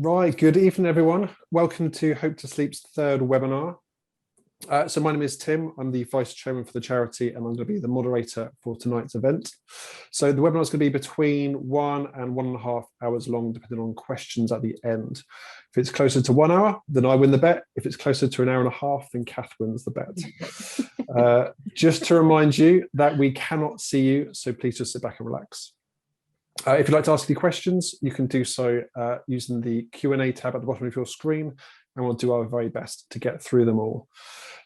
Right, good evening, everyone. Welcome to Hope2Sleep's third webinar. So my name is Tim. I'm the Vice Chairman for the charity, and I'm going to be the moderator for tonight's event. So the webinar is going to be between 1 and 1.5 hours long, depending on questions at the end. If it's closer to 1 hour, then I win the bet. If it's closer to 1.5 hours, then Kath wins the bet. Just to remind you that we cannot see you, so please just sit back and relax. If you'd like to ask any questions, you can do so using the Q&A tab at the bottom of your screen, and we'll do our very best to get through them all.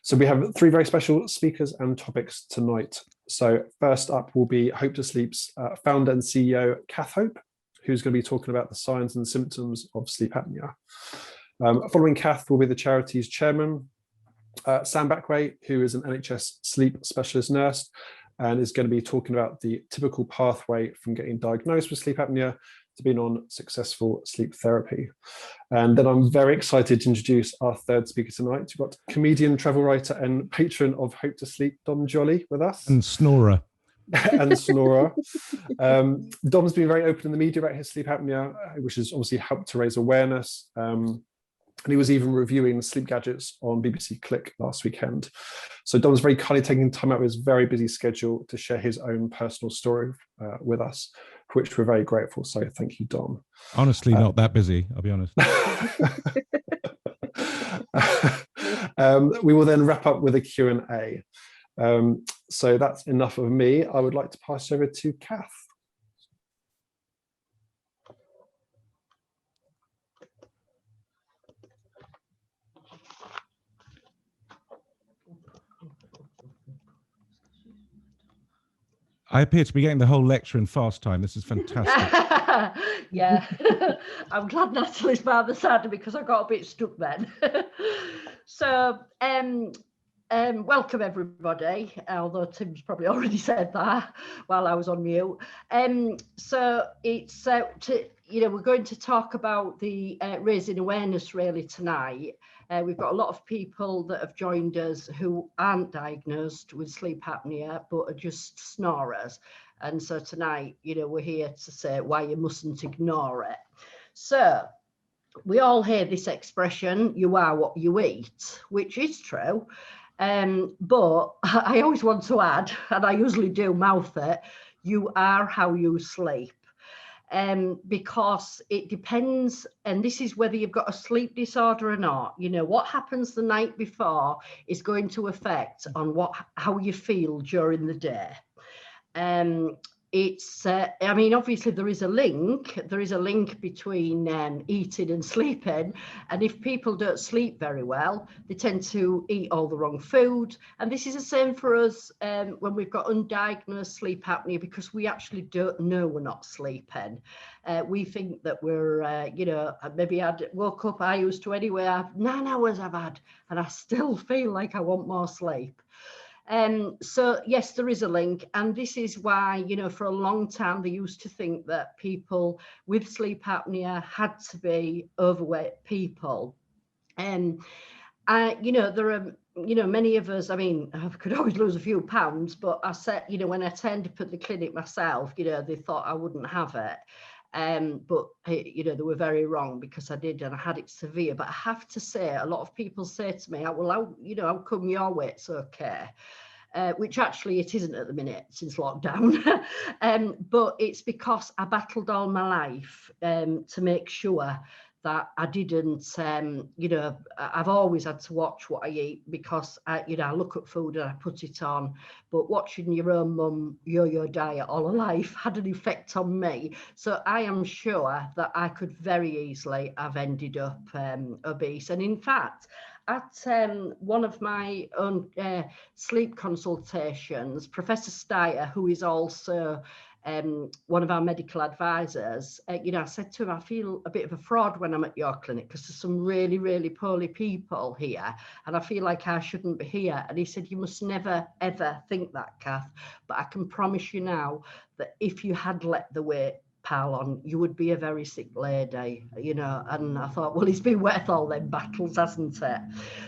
So we have 3 very special speakers and topics tonight. So first up will be Hope2Sleep's founder and CEO, Kath Hope, who's going to be talking about the signs and symptoms of sleep apnea. Following Kath will be the charity's chairman, Sam Backway, who is an NHS sleep specialist nurse, and is going to be talking about the typical pathway from getting diagnosed with sleep apnea to being on successful sleep therapy. And then I'm very excited to introduce our third speaker tonight. We've got comedian, travel writer, and patron of Hope2Sleep, Dom Joly, with us. And snorer. And snorer. Dom's been very open in the media about his sleep apnea, which has obviously helped to raise awareness. And he was even reviewing sleep gadgets on BBC Click last weekend. So Dom's very kindly taking time out of his very busy schedule to share his own personal story with us, for which we're very grateful. So thank you, Dom. Honestly, not that busy, I'll be honest. We will then wrap up with a Q&A. So that's enough of me. I would like to pass over to Kath. I appear to be getting the whole lecture in fast time. This is fantastic. Yeah, I'm glad Natalie's by the side because I got a bit stuck then. So, welcome everybody, although Tim's probably already said that while I was on mute. So it's, we're going to talk about the raising awareness really tonight. We've got a lot of people that have joined us who aren't diagnosed with sleep apnea, but are just snorers. And so tonight, we're here to say why you mustn't ignore it. So we all hear this expression, you are what you eat, which is true. But I always want to add, and I usually do mouth it, you are how you sleep. Because it depends, and this is whether you've got a sleep disorder or not. What happens the night before is going to affect on how you feel during the day. Obviously there is a link between eating and sleeping, and if people don't sleep very well, they tend to eat all the wrong food. And this is the same for us when we've got undiagnosed sleep apnea, because we actually don't know we're not sleeping. We think that we're, maybe I woke up, I used to anyway, 9 hours I've had, and I still feel like I want more sleep. So yes, there is a link, and this is why, for a long time they used to think that people with sleep apnea had to be overweight people. And there are, many of us, I could always lose a few pounds, but I said, when I turned up at the clinic myself, they thought I wouldn't have it. But they were very wrong, because I did, and I had it severe. But I have to say, a lot of people say to me, well, how come your weight's okay? Which actually it isn't at the minute since lockdown. But it's because I battled all my life to make sure that I didn't, I've always had to watch what I eat, because I look at food and I put it on. But watching your own mum yo-yo diet all her life had an effect on me. So I am sure that I could very easily have ended up obese. And in fact, at one of my own sleep consultations, Professor Steyer, who is also one of our medical advisors, I said to him, I feel a bit of a fraud when I'm at your clinic, because there's some really, really poorly people here, and I feel like I shouldn't be here. And he said, you must never, ever think that, Kath, but I can promise you now that if you had let the weight pal on, you would be a very sick lady, and I thought, well, it's been worth all them battles, hasn't it?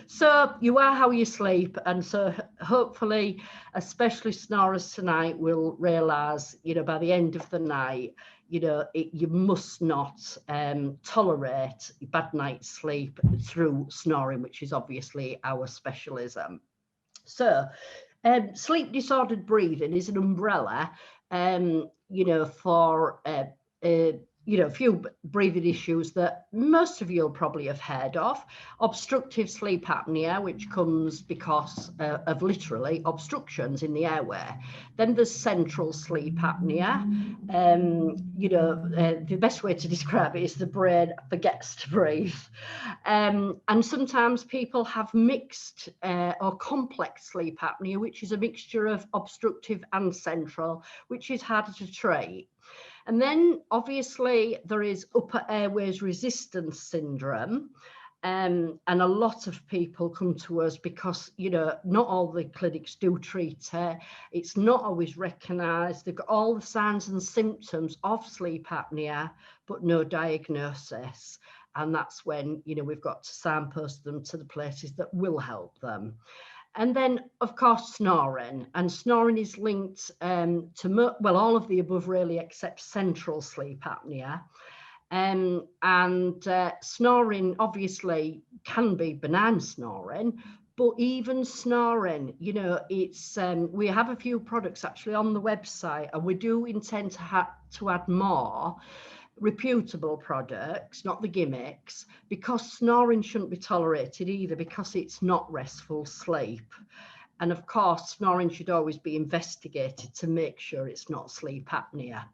So you are how you sleep, and so hopefully, especially snorers tonight, will realise, by the end of the night, you must not tolerate bad night's sleep through snoring, which is obviously our specialism. So sleep disordered breathing is an umbrella, for a few breathing issues that most of you will probably have heard of. Obstructive sleep apnea, which comes because of literally obstructions in the airway. Then there's central sleep apnea. The best way to describe it is the brain forgets to breathe. And sometimes people have mixed or complex sleep apnea, which is a mixture of obstructive and central, which is harder to treat. And then obviously there is upper airways resistance syndrome. And a lot of people come to us because, not all the clinics do treat it. It's not always recognised. They've got all the signs and symptoms of sleep apnea, but no diagnosis. And that's when, we've got to signpost them to the places that will help them. And then, of course, snoring. And snoring is linked to, all of the above really, except central sleep apnea. Snoring obviously can be benign snoring, but even snoring, it's we have a few products actually on the website, and we do intend to add more reputable products, not the gimmicks, because snoring shouldn't be tolerated either, because it's not restful sleep. And of course, snoring should always be investigated to make sure it's not sleep apnea.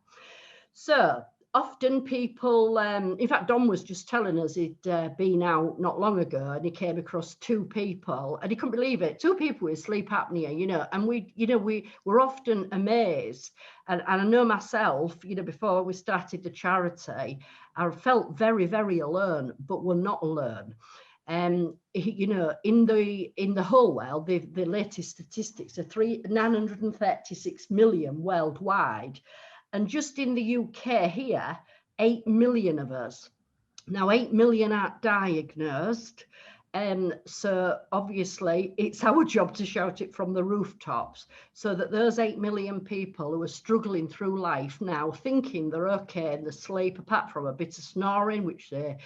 So often people, in fact, Dom was just telling us he'd been out not long ago and he came across two people and he couldn't believe it. Two people with sleep apnea, and we were often amazed. And I know myself, before we started the charity, I felt very, very alone, but we're not alone. In the whole world, the latest statistics are 936 million worldwide. And just in the UK here, 8 million of us. Now, 8 million aren't diagnosed. So obviously, it's our job to shout it from the rooftops so that those 8 million people who are struggling through life now, thinking they're okay in the sleep, apart from a bit of snoring, which they,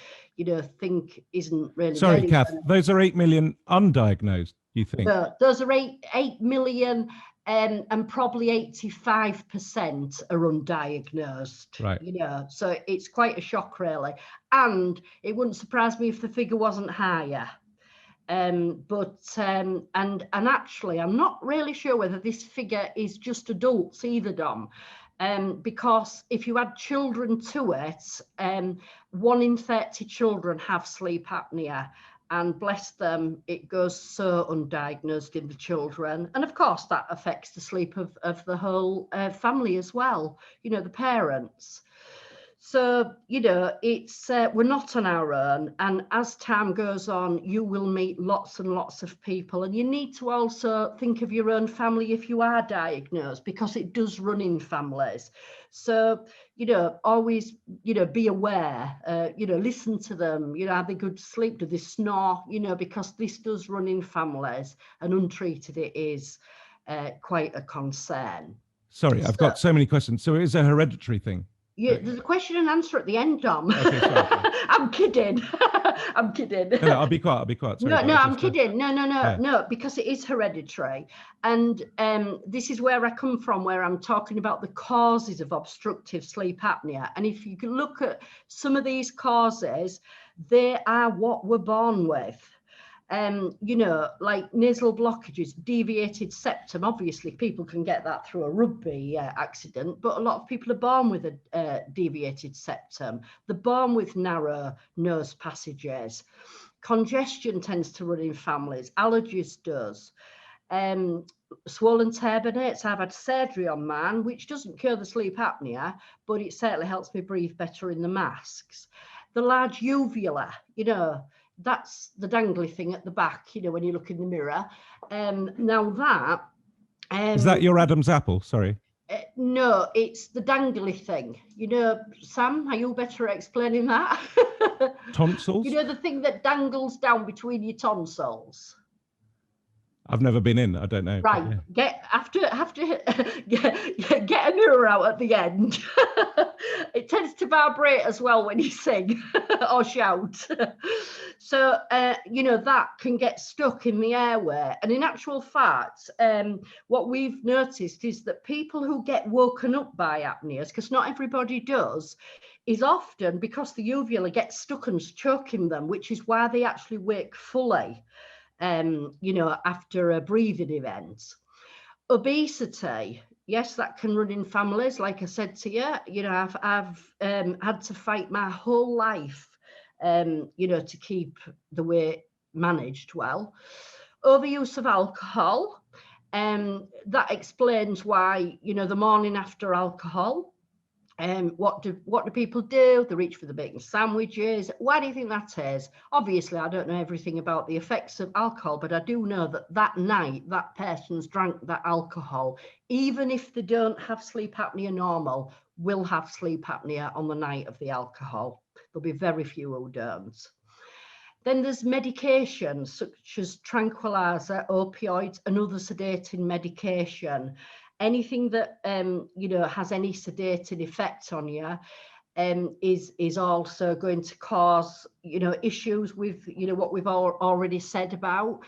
think isn't really. Sorry, Kath, those are 8 million undiagnosed, you think? Those are 8 million. And probably 85% are undiagnosed. Right. So it's quite a shock, really. And it wouldn't surprise me if the figure wasn't higher. And actually, I'm not really sure whether this figure is just adults either, Dom. Because if you add children to it, 1 in 30 children have sleep apnea. And bless them, it goes so undiagnosed in the children. And of course, that affects the sleep of the whole family as well, the parents. So, it's we're not on our own. And as time goes on, you will meet lots and lots of people. And you need to also think of your own family if you are diagnosed, because it does run in families. So, always, be aware, listen to them, have they good sleep? Do they snore? Because this does run in families, and untreated it is quite a concern. Sorry, I've got so many questions. So it is a hereditary thing? Yeah, there's a question and answer at the end, Dom. Okay, sorry. I'm kidding. I'm kidding. No, I'll be quiet. Sorry, I'm kidding. No, because it is hereditary. And this is where I come from, where I'm talking about the causes of obstructive sleep apnea. And if you can look at some of these causes, they are what we're born with. Like nasal blockages, deviated septum. Obviously, people can get that through a rugby accident, but a lot of people are born with a deviated septum. They're born with narrow nose passages. Congestion tends to run in families. Allergies does. Swollen turbinates. I've had surgery on mine, which doesn't cure the sleep apnea, but it certainly helps me breathe better in the masks. The large uvula, that's the dangly thing at the back, when you look in the mirror. Now that... is that your Adam's apple? Sorry. No, it's the dangly thing. Sam, are you better at explaining that? Tonsils? The thing that dangles down between your tonsils. I've never been in. I don't know. Right, Yeah. get a mirror out at the end. It tends to vibrate as well when you sing or shout. So that can get stuck in the airway. And in actual fact, what we've noticed is that people who get woken up by apneas, because not everybody does, is often because the uvula gets stuck and choking them, which is why they actually wake fully. After a breathing event. Obesity, yes, that can run in families. Like I said to you, I've had to fight my whole life, to keep the weight managed well. Overuse of alcohol, that explains why, the morning after alcohol. What do people do? They reach for the bacon sandwiches. Why do you think that is? Obviously, I don't know everything about the effects of alcohol, but I do know that night that person's drank that alcohol, even if they don't have sleep apnea normal, will have sleep apnea on the night of the alcohol. There'll be very few who don't. Then there's medications such as tranquilizer, opioids, and other sedating medication. Anything that has any sedating effect on you is also going to cause issues with what we've already said about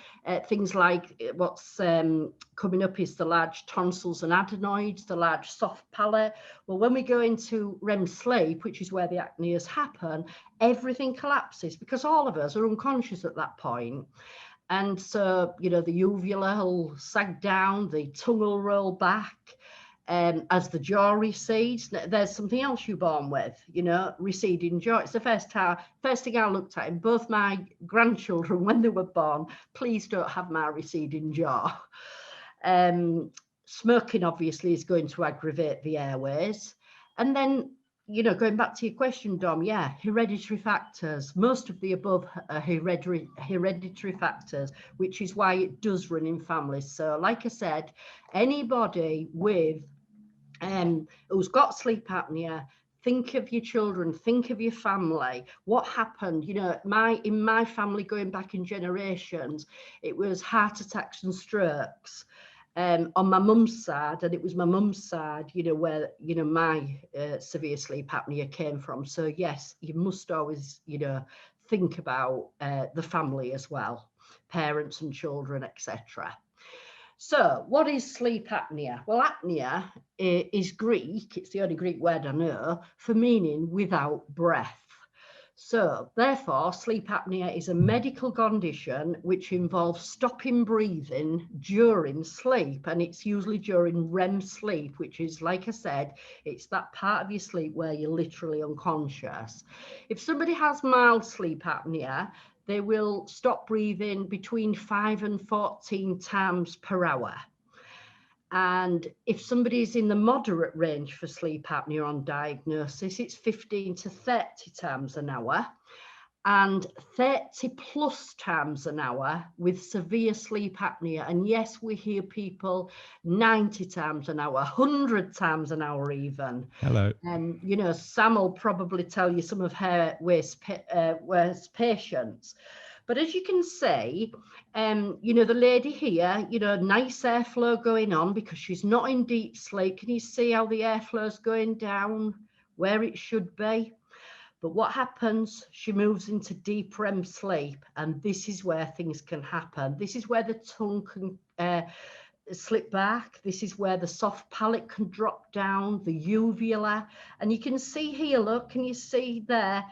things like what's coming up is the large tonsils and adenoids, the large soft palate. Well, when we go into REM sleep, which is where the apneas happen, everything collapses because all of us are unconscious at that point. And so, the uvula will sag down, the tongue will roll back as the jaw recedes. There's something else you're born with, receding jaw. It's the first thing I looked at in both my grandchildren when they were born. Please don't have my receding jaw. Smoking obviously is going to aggravate the airways. And then, going back to your question, Dom, hereditary factors. Most of the above are hereditary factors, which is why it does run in families. So like I said, anybody with who's got sleep apnea, think of your children, think of your family. What happened? In my family, going back in generations, it was heart attacks and strokes. On my mum's side, and it was my mum's side, where, my severe sleep apnea came from. So yes, you must always, think about the family as well, parents and children, etc. So what is sleep apnea? Well, apnea is Greek. It's the only Greek word I know for meaning without breath. So therefore, sleep apnea is a medical condition which involves stopping breathing during sleep. And it's usually during REM sleep, which is, like I said, it's that part of your sleep where you're literally unconscious. If somebody has mild sleep apnea, they will stop breathing between 5 and 14 times per hour. And if somebody's in the moderate range for sleep apnea on diagnosis, it's 15 to 30 times an hour and 30 plus times an hour with severe sleep apnea. And yes, we hear people 90 times an hour, 100 times an hour even. Hello. And, Sam will probably tell you some of her worst patients. But as you can see, the lady here, nice airflow going on because she's not in deep sleep. Can you see how the airflow is going down where it should be? But what happens? She moves into deep REM sleep, and this is where things can happen. This is where the tongue can slip back. This is where the soft palate can drop down, the uvula. And you can see here, look, can you see there?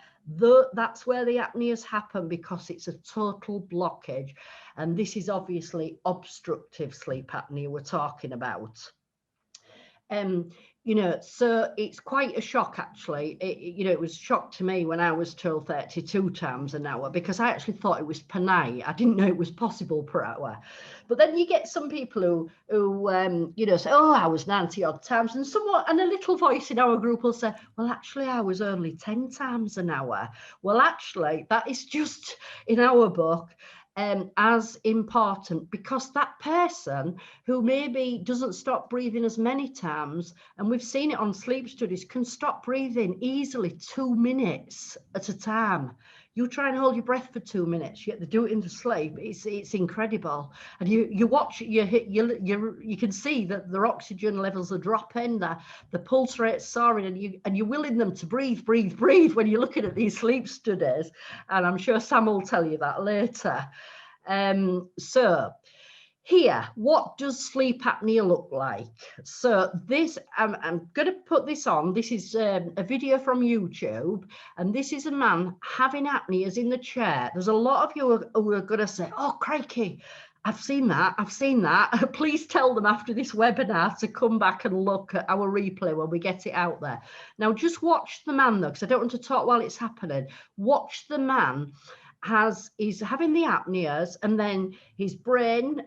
That's where the apneas happen because it's a total blockage. And this is obviously obstructive sleep apnea we're talking about. So it's quite a shock, actually. It was a shock to me when I was told 32 times an hour because I actually thought it was per night. I didn't know it was possible per hour. But then you get some people who say, oh, I was 90 odd times. And a little voice in our group will say, well, actually, I was only 10 times an hour. Well, actually, that is just in our book. As important because that person who maybe doesn't stop breathing as many times, and we've seen it on sleep studies, can stop breathing easily 2 minutes at a time. You try and hold your breath for 2 minutes, yet they do it in the sleep. It's incredible. And you watch, you can see that their oxygen levels are dropping, the pulse rate's soaring, and you're willing them to breathe when you're looking at these sleep studies. And I'm sure Sam will tell you that later. So here, what does sleep apnea look like? So this, I'm going to put this on. This is a video from YouTube, and this is a man having apneas in the chair. There's a lot of you who are going to say, oh, crikey, I've seen that. Please tell them after this webinar to come back and look at our replay when we get it out there. Now, just watch the man, though, because I don't want to talk while it's happening. Watch the man. He's having the apneas, and then his brain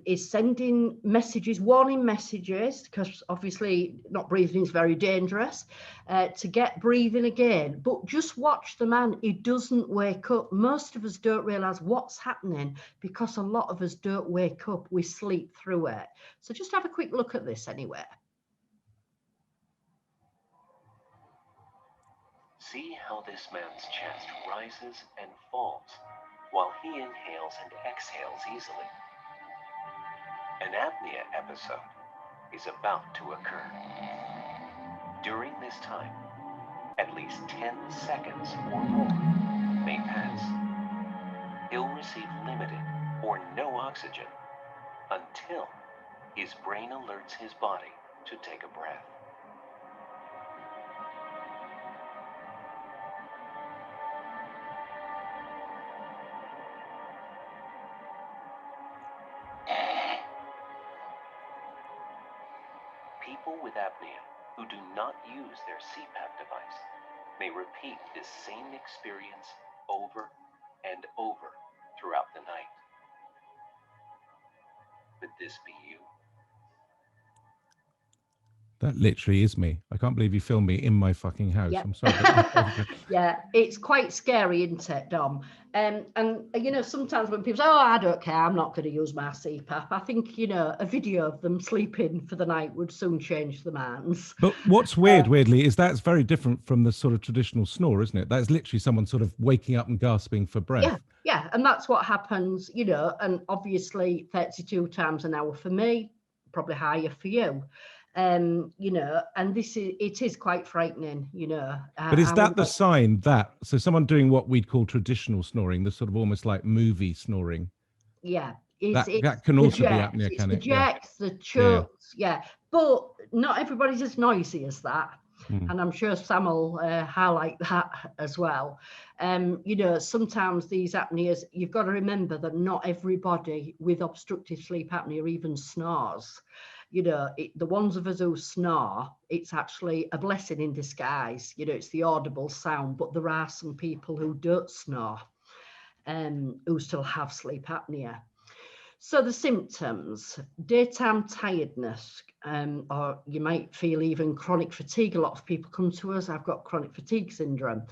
is sending messages, warning messages, because obviously not breathing is very dangerous, to get breathing again. But just watch the man. He doesn't wake up. Most of us don't realize what's happening because a lot of us don't wake up. We sleep through it. So just have a quick look at this anyway. See how this man's chest rises and falls while he inhales and exhales easily. An apnea episode is about to occur. During this time, at least 10 seconds or more may pass. He'll receive limited or no oxygen until his brain alerts his body to take a breath. People with apnea who do not use their CPAP device may repeat this same experience over and over throughout the night. Could this be you? That literally is me. I can't believe you filmed me in my fucking house. Yep. I'm sorry. Yeah, it's quite scary, isn't it, Dom? And you know, sometimes when people say, oh, I don't care, I'm not going to use my CPAP, I think, you know, a video of them sleeping for the night would soon change the minds. But what's weirdly, is that's very different from the sort of traditional snore, isn't it? That's literally someone sort of waking up and gasping for breath. Yeah, and that's what happens, you know, and obviously 32 times an hour for me, probably higher for you. You know, and it is quite frightening, you know. But is that the sign that, so someone doing what we'd call traditional snoring, the sort of almost like movie snoring? Yeah. That can also be apnea, can it? The jets, the chokes, yeah. But not everybody's as noisy as that. And I'm sure Sam will highlight that as well. You know, sometimes these apneas, you've got to remember that not everybody with obstructive sleep apnea even snores. You know, the ones of us who snore, it's actually a blessing in disguise. You know, it's the audible sound, but there are some people who don't snore, who still have sleep apnea. So the symptoms, daytime tiredness, or you might feel even chronic fatigue. A lot of people come to us, I've got chronic fatigue syndrome.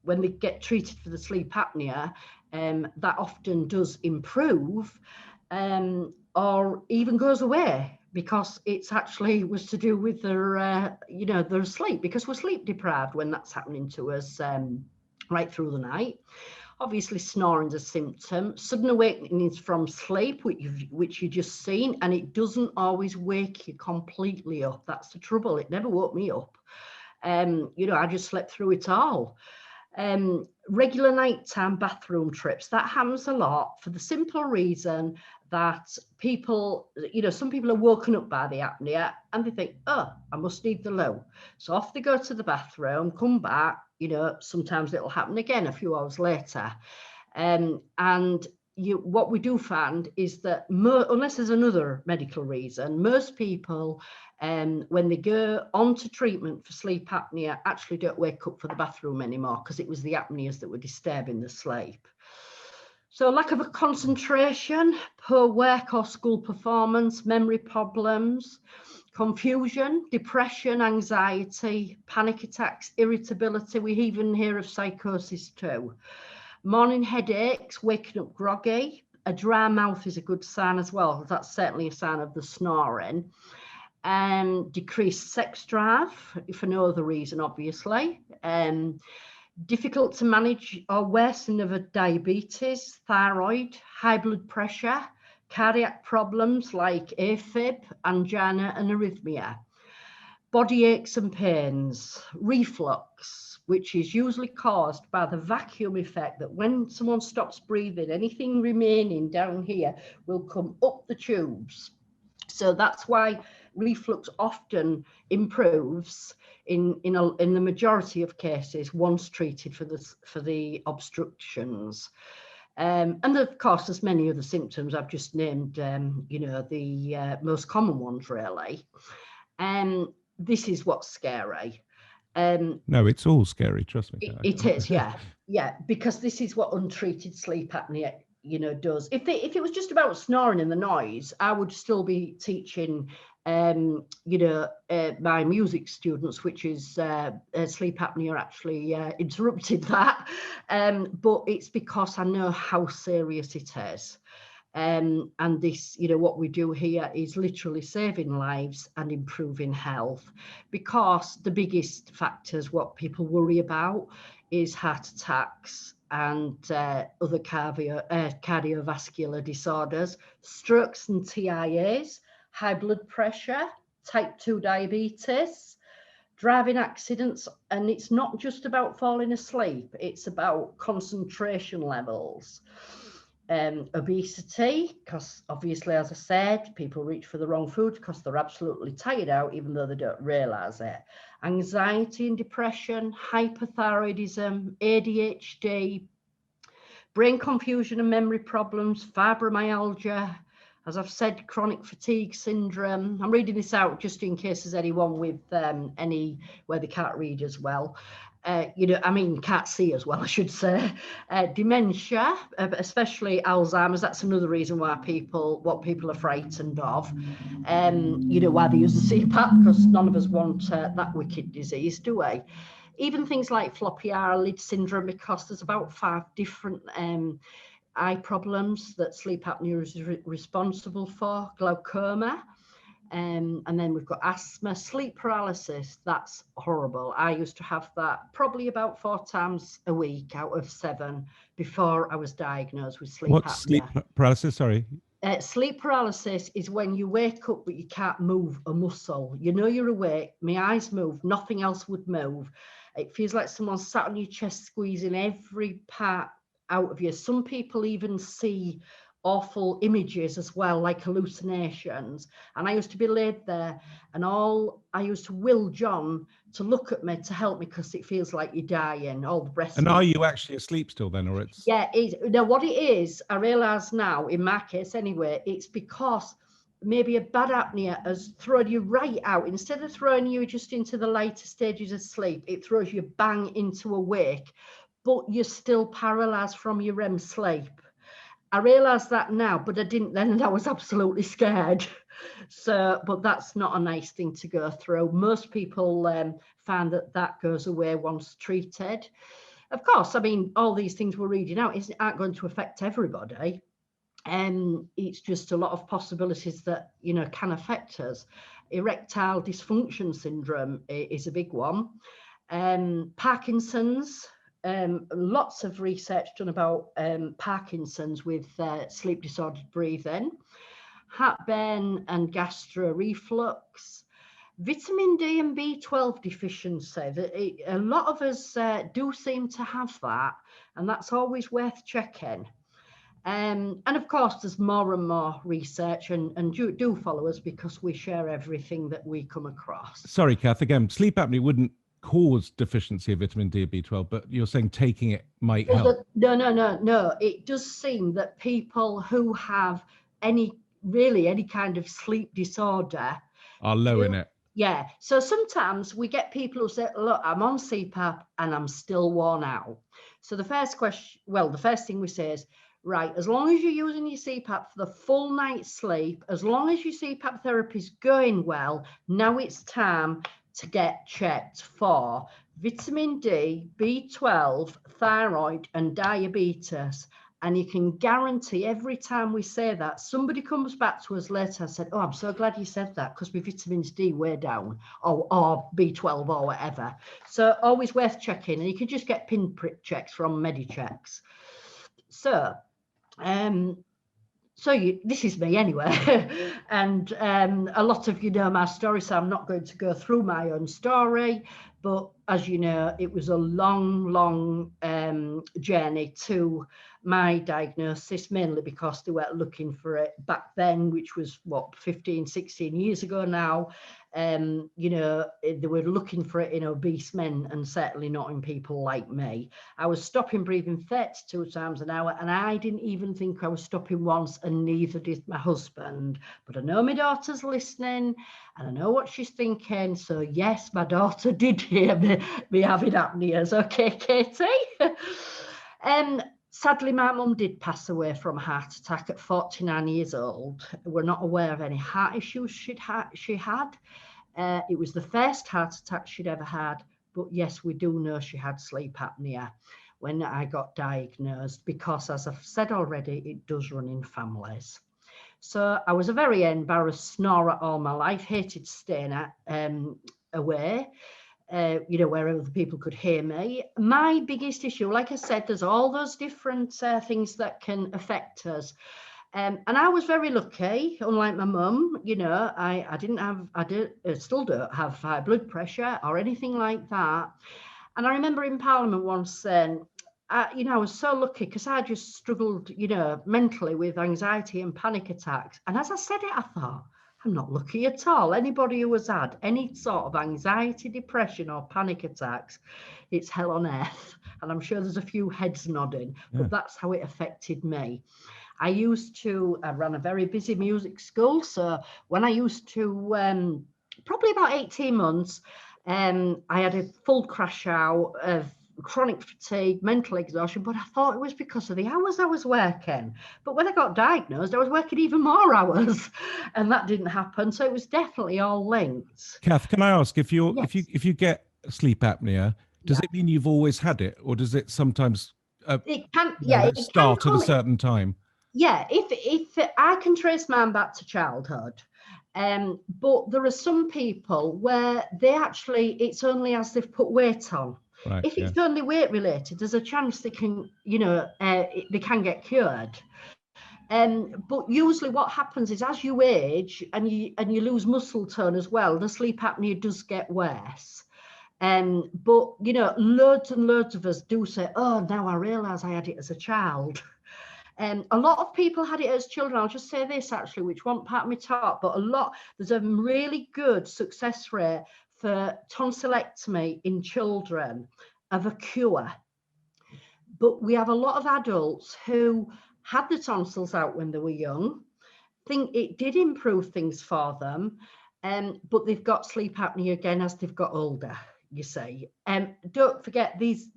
When they get treated for the sleep apnea, that often does improve, or even goes away, because it's actually was to do with their, you know, their sleep, because we're sleep deprived when that's happening to us right through the night. Obviously, snoring is a symptom. Sudden awakenings from sleep, which you've just seen, and it doesn't always wake you completely up. That's the trouble. It never woke me up. You know, I just slept through it all. Regular nighttime bathroom trips. That happens a lot for the simple reason that people, you know, some people are woken up by the apnea and they think, oh, I must need the loo. So off they go to the bathroom, come back, you know, sometimes it'll happen again a few hours later. And what we do find is that unless there's another medical reason, most people, when they go on to treatment for sleep apnea, actually don't wake up for the bathroom anymore, because it was the apneas that were disturbing the sleep. So lack of a concentration, poor work or school performance, memory problems, confusion, depression, anxiety, panic attacks, irritability. We even hear of psychosis too. Morning headaches, waking up groggy. A dry mouth is a good sign as well. That's certainly a sign of the snoring. Decreased sex drive, for no other reason, obviously. difficult to manage or worsen of diabetes, thyroid, high blood pressure, cardiac problems like AFib, angina and arrhythmia, body aches and pains, reflux, which is usually caused by the vacuum effect that when someone stops breathing, anything remaining down here will come up the tubes. So that's why reflux often improves in the majority of cases once treated for the obstructions. And of course, there's many other symptoms I've just named, the most common ones really. This is what's scary. No, it's all scary, trust me. It is, yeah. Yeah, because this is what untreated sleep apnea, does. If it was just about snoring and the noise, I would still be teaching, my music students, which is sleep apnea actually interrupted that. But it's because I know how serious it is. And this, what we do here is literally saving lives and improving health, because the biggest factors what people worry about is heart attacks and other cardiovascular disorders, strokes and TIAs, high blood pressure, type 2 diabetes, driving accidents. And it's not just about falling asleep, it's about concentration levels. Obesity, because obviously, as I said, people reach for the wrong food because they're absolutely tired out, even though they don't realize it. Anxiety and depression, hypothyroidism, ADHD, brain confusion and memory problems, fibromyalgia, as I've said, chronic fatigue syndrome. I'm reading this out just in case there's anyone with any where they can't read as well. Can't see as well, I should say. Dementia, especially Alzheimer's. That's another reason why people are frightened of. Why they use the CPAP, because none of us want that wicked disease, do we? Even things like floppy eyelid syndrome, because there's about 5 different eye problems that sleep apnea is responsible for. Glaucoma. And then we've got asthma, sleep paralysis. That's horrible. I used to have that probably about 4 times a week out of 7 before I was diagnosed with sleep apnea. What's sleep paralysis? Sorry. Sleep paralysis is when you wake up but you can't move a muscle. You're awake, my eyes move, nothing else would move. It feels like someone sat on your chest squeezing every part out of you. Some people even see awful images as well, like hallucinations. And I used to be laid there, and I used to will John to look at me to help me, because it feels like you're dying. All the breast. And are you actually asleep still then, or it's? Yeah, now what it is, I realise now, in my case anyway, it's because maybe a bad apnea has thrown you right out. Instead of throwing you just into the later stages of sleep, it throws you bang into awake, but you're still paralysed from your REM sleep. I realise that now, but I didn't then, and I was absolutely scared. But that's not a nice thing to go through. Most people find that goes away once treated. Of course, all these things we're reading out aren't going to affect everybody. It's just a lot of possibilities that, can affect us. Erectile dysfunction syndrome is a big one. Parkinson's. Lots of research done about Parkinson's with sleep disordered breathing, heartburn and gastro reflux, vitamin D and B12 deficiency. A lot of us do seem to have that, and that's always worth checking. And of course, there's more and more research, and do follow us, because we share everything that we come across. Sorry, Kath, again, sleep apnea wouldn't cause deficiency of vitamin D or B12, but you're saying taking it might help. No. It does seem that people who have any kind of sleep disorder are low in it. Yeah. So sometimes we get people who say, look, I'm on CPAP and I'm still worn out. So the first thing we say is, right, as long as you're using your CPAP for the full night's sleep, as long as your CPAP therapy is going well, now it's time to get checked for vitamin D, B12, thyroid and diabetes. And you can guarantee every time we say that, somebody comes back to us later and said, oh, I'm so glad you said that, because my vitamins D way down, or B12 or whatever. So always worth checking. And you can just get pinprick checks from Medichecks. So, this is me anyway. And a lot of you know my story, so I'm not going to go through my own story. But as you know, it was a long journey to my diagnosis, mainly because they weren't looking for it back then, which was 15, 16 years ago now. You know, they were looking for it in obese men and certainly not in people like me. I was stopping breathing 32 times an hour, and I didn't even think I was stopping once, and neither did my husband. But I know my daughter's listening and I know what she's thinking. So yes, my daughter did hear me having apneas. Okay, Katie. Sadly, my mum did pass away from a heart attack at 49 years old. We're not aware of any heart issues she had. It was the first heart attack she'd ever had. But yes, we do know she had sleep apnea when I got diagnosed, because, as I've said already, it does run in families. So I was a very embarrassed snorer all my life, hated staying away. You know, where other people could hear me. My biggest issue, like I said, there's all those different things that can affect us. And I was very lucky, unlike my mum. You know, I still don't have high blood pressure or anything like that. And I remember in Parliament once saying, you know, I was so lucky because I just struggled, you know, mentally with anxiety and panic attacks. And as I said it, I thought, I'm not lucky at all. Anybody who has had any sort of anxiety, depression or panic attacks, it's hell on earth. And I'm sure there's a few heads nodding, but that's how it affected me. I ran a very busy music school. So when I used to, probably about 18 months, I had a full crash out of chronic fatigue, mental exhaustion, but I thought it was because of the hours I was working. But when I got diagnosed, I was working even more hours, and that didn't happen. So it was definitely all linked. Kath, can I ask, if you get sleep apnea, does it mean you've always had it, or does it sometimes it can start at a certain time? Yeah, if I can trace mine back to childhood. But there are some people where it's only as they've put weight on. Right, if it's only weight related, there's a chance they can, you know, they can get cured. But usually what happens is, as you age and you lose muscle tone as well, the sleep apnea does get worse. But you know, loads and loads of us do say, oh, now I realise I had it as a child. A lot of people had it as children. I'll just say this actually, which won't part of my talk, but there's a really good success rate for tonsillectomy in children of a cure. But we have a lot of adults who had the tonsils out when they were young, think it did improve things for them, but they've got sleep apnea again as they've got older, you see. Don't forget, these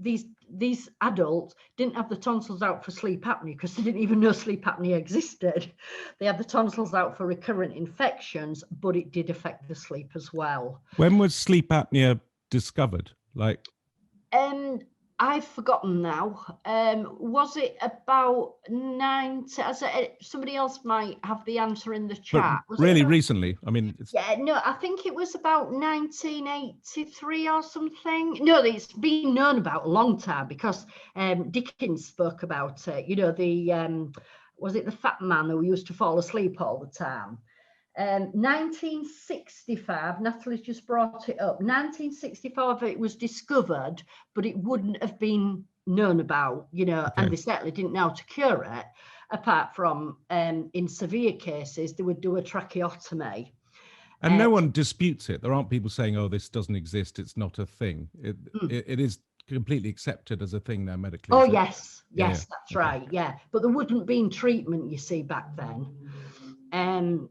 adults didn't have the tonsils out for sleep apnea because they didn't even know sleep apnea existed. They had the tonsils out for recurrent infections, but it did affect the sleep as well. When was sleep apnea discovered? I've forgotten now. Was it about 90? Somebody else might have the answer in the chat. Really recently? I mean, I think it was about 1983 or something. No, it's been known about a long time because Dickens spoke about it. You know, was it the fat man who used to fall asleep all the time? 1965, Natalie's just brought it up. 1965, it was discovered, but it wouldn't have been known about, you know, and they certainly didn't know how to cure it, apart from in severe cases, they would do a tracheotomy. And no one disputes it. There aren't people saying, oh, this doesn't exist, it's not a thing. It is completely accepted as a thing now medically. Oh, yes, that's right, yeah. But there wouldn't have been treatment, you see, back then.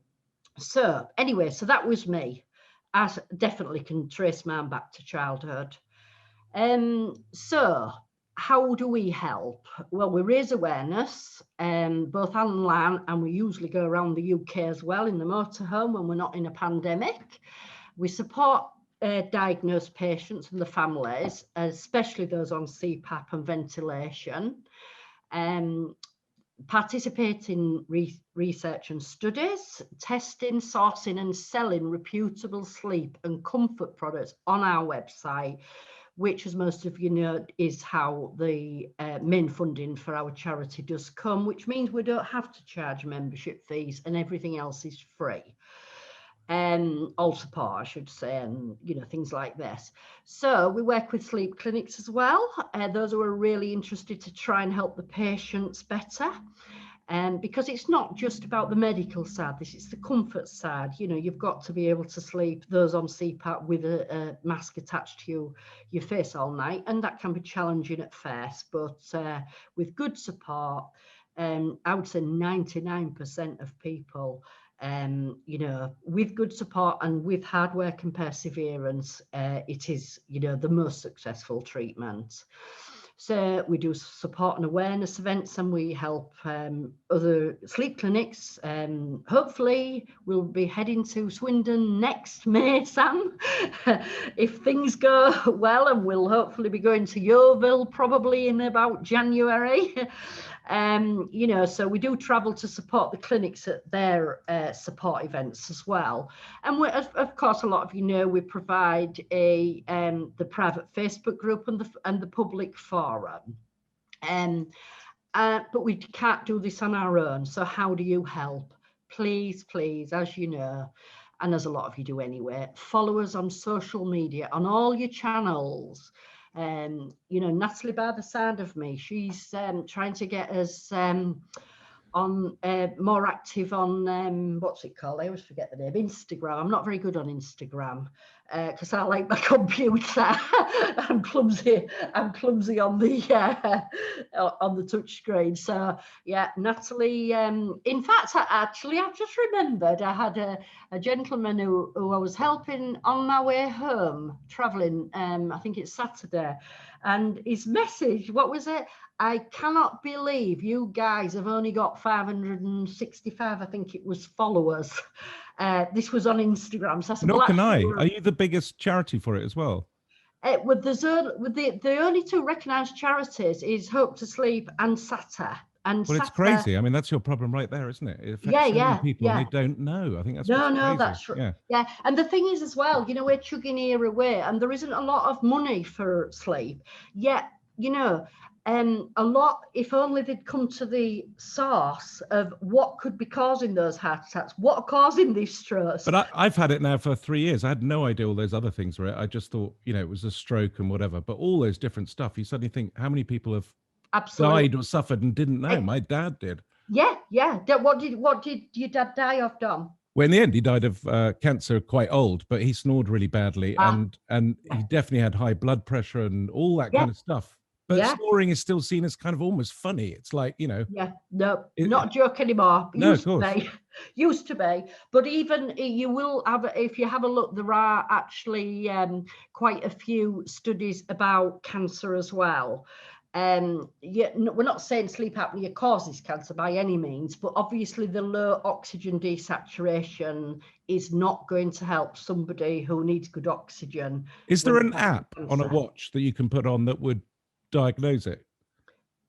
So anyway, so that was me. I definitely can trace mine back to childhood. So how do we help? Well, we raise awareness, both online, and we usually go around the UK as well in the motorhome when we're not in a pandemic. We support diagnosed patients and the families, especially those on CPAP and ventilation. participate in research and studies, testing, sourcing and selling reputable sleep and comfort products on our website, which, as most of you know, is how the main funding for our charity does come, which means we don't have to charge membership fees and everything else is free. All support, I should say, and things like this. So we work with sleep clinics as well, those who are really interested to try and help the patients better. Because it's not just about the medical side, it's the comfort side. You've got to be able to sleep, those on CPAP, with a mask attached to your face all night, and that can be challenging at first, but with good support, I would say 99% of people, with good support and with hard work and perseverance, it is, the most successful treatment. So we do support and awareness events, and we help other sleep clinics. Hopefully we'll be heading to Swindon next May, Sam, if things go well, and we'll hopefully be going to Yeovil probably in about January. So we do travel to support the clinics at their support events as well. And we, of course, a lot of we provide the private Facebook group and the public forum. But we can't do this on our own. So how do you help? Please, as you know, and as a lot of you do anyway, follow us on social media, on all your channels. Natalie, by the sound of me, she's trying to get us on more active on what's it called? I always forget the name. Instagram. I'm not very good on Instagram because I like my computer. I'm clumsy on the touch screen. So yeah, Natalie. In fact, I've just remembered I had a gentleman who I was helping on my way home traveling. I think it's Saturday, and his message, what was it? I cannot believe you guys have only got 565, I think it was, followers. This was on Instagram. So I said, Nor can I. Are you the biggest charity for it as well? The only two recognised charities is Hope2Sleep and SATA. And well, it's crazy. I mean, that's your problem right there, isn't it? It affects so many people and they don't know. I think that's crazy. That's right. Yeah. And the thing is as well, we're chugging here away and there isn't a lot of money for sleep. Yet, a lot, if only they'd come to the source of what could be causing those heart attacks, what are causing these strokes. But I've had it now for 3 years. I had no idea all those other things were it. I just thought, it was a stroke and whatever. But all those different stuff, you suddenly think, how many people have died or suffered and didn't know? My dad did. Yeah. What did your dad die of, Dom? Well, in the end, he died of cancer quite old, but he snored really badly, and he definitely had high blood pressure and all that kind of stuff. But snoring is still seen as kind of almost funny. It's like, not a joke anymore. Used to be. But even you will have, if you have a look, there are actually quite a few studies about cancer as well. We're not saying sleep apnea causes cancer by any means, but obviously the low oxygen desaturation is not going to help somebody who needs good oxygen. Is there an app on a watch that you can put on that would diagnose it?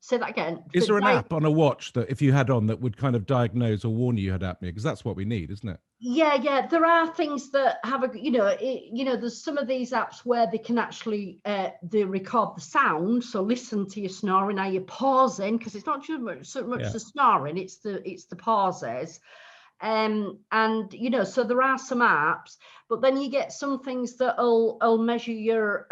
Say that again. Is there an app on a watch that if you had on that would kind of diagnose or warn you had apnea? Because that's what we need, isn't it? Yeah. There are things that have there's some of these apps where they can actually they record the sound. So listen to your snoring. Are you pausing? Because it's not just so much the snoring, it's the pauses. So there are some apps, but then you get some things that'll measure your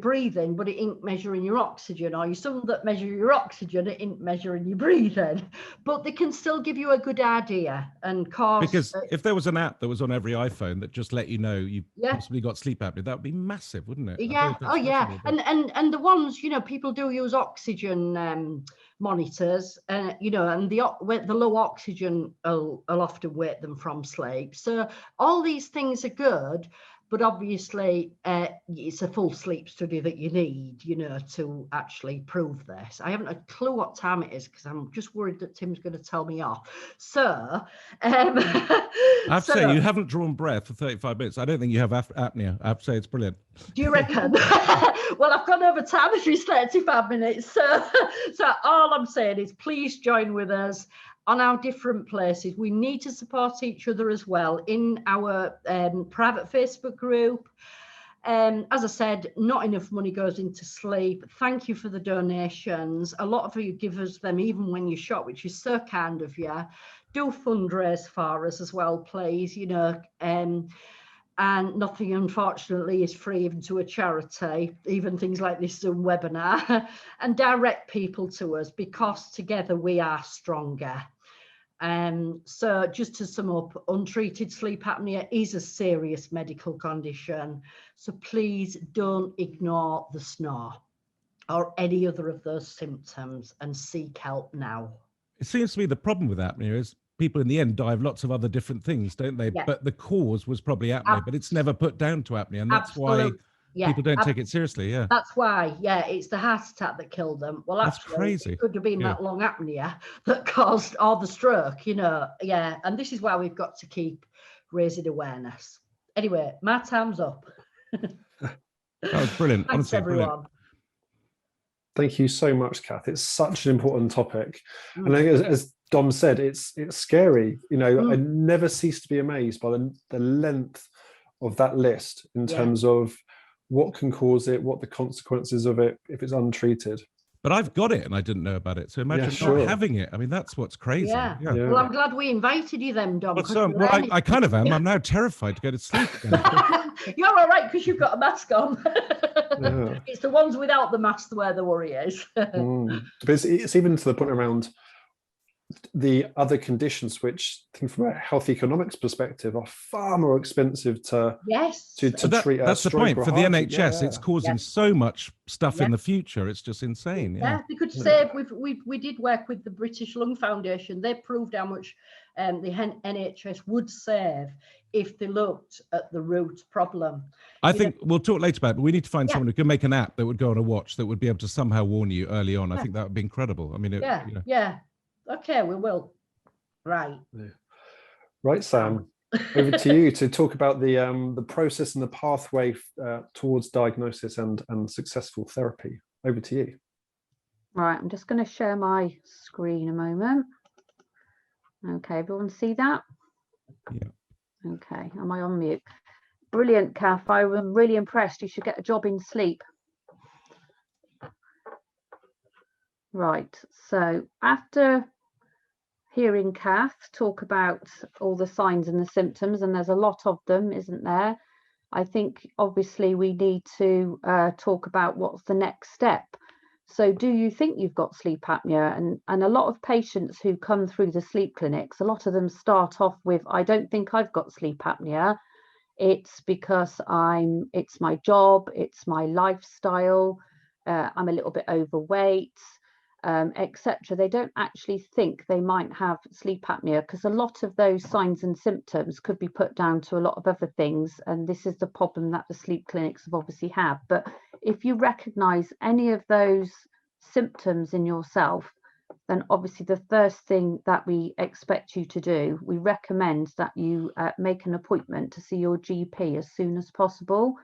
breathing, but it ain't measuring your oxygen, or some that measure your oxygen, it ain't measuring your breathing, but they can still give you a good idea and cause. Because if there was an app that was on every iPhone that just let you know you possibly got sleep apnea, that would be massive, wouldn't it? Yeah. Possible, but... and the ones people do use oxygen monitors, and the low oxygen will often wake them from sleep. So all these things are good, But obviously, it's a full sleep study that you need, to actually prove this. I haven't a clue what time it is because I'm just worried that Tim's going to tell me off. So, I have to say, you haven't drawn breath for 35 minutes. I don't think you have apnea. I have to say, it's brilliant. Do you reckon? Well, I've gone over time if it's 35 minutes. So all I'm saying is please join with us on our different places. We need to support each other as well in our private Facebook group. As I said, not enough money goes into sleep. Thank you for the donations. A lot of you give us them even when you shop, which is so kind of you. Do fundraise for us as well, please, and nothing, unfortunately, is free even to a charity, even things like this Zoom webinar, and direct people to us because together we are stronger. So just to sum up, untreated sleep apnea is a serious medical condition. So please don't ignore the snore or any other of those symptoms and seek help now. It seems to me the problem with apnea is people in the end die of lots of other different things, don't they? Yeah. But the cause was probably apnea, but it's never put down to apnea. And that's why people don't take it seriously. Yeah. That's why, it's the heart attack that killed them. Well, that's crazy. It could have been that long apnea that caused all the stroke, And this is why we've got to keep raising awareness. Anyway, my time's up. That was brilliant. Thanks, honestly, everyone. Brilliant. Thank you so much, Kath. It's such an important topic. And I think as Dom said, it's scary. I never cease to be amazed by the length of that list in terms of what can cause it, what the consequences of it if it's untreated. But I've got it and I didn't know about it. So imagine not having it. I mean, that's what's crazy. Yeah. Well, I'm glad we invited you then, Dom. I kind of am. I'm now terrified to go to sleep again. You're all right because you've got a mask on. It's the ones without the mask where the worry is. But it's even to the point around the other conditions, which I think from a health economics perspective are far more expensive to treat. That's the point for the NHS. It's causing so much stuff in the future. It's just insane. They could save. We did work with the British Lung Foundation. They proved how much the NHS would save if they looked at the root problem. I think we'll talk later about it, but we need to find someone who can make an app that would go on a watch that would be able to somehow warn you early on. I think that would be incredible. I mean, Okay, we will. Right. Right, Sam. Over to you to talk about the process and the pathway towards diagnosis and successful therapy. Over to you. Right, I'm just going to share my screen a moment. Okay, everyone see that? Yeah. Okay, am I on mute? Brilliant, Kath. I am really impressed. You should get a job in sleep. Right, so after hearing Kath talk about all the signs and the symptoms, and there's a lot of them, isn't there? I think obviously we need to talk about what's the next step. So do you think you've got sleep apnea? And a lot of patients who come through the sleep clinics, a lot of them start off with, I don't think I've got sleep apnea. It's because it's my job, it's my lifestyle, I'm a little bit overweight, etc. They don't actually think they might have sleep apnea because a lot of those signs and symptoms could be put down to a lot of other things, and this is the problem that the sleep clinics have obviously had. But if you recognize any of those symptoms in yourself, then obviously the first thing that we expect you to do, we recommend that you make an appointment to see your GP as soon as possible.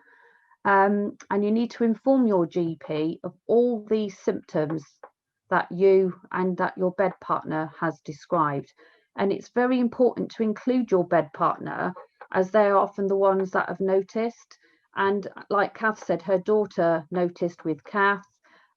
And you need to inform your GP of all these symptoms that you and that your bed partner has described. And it's very important to include your bed partner, as they're often the ones that have noticed. And like Kath said, her daughter noticed with Kath.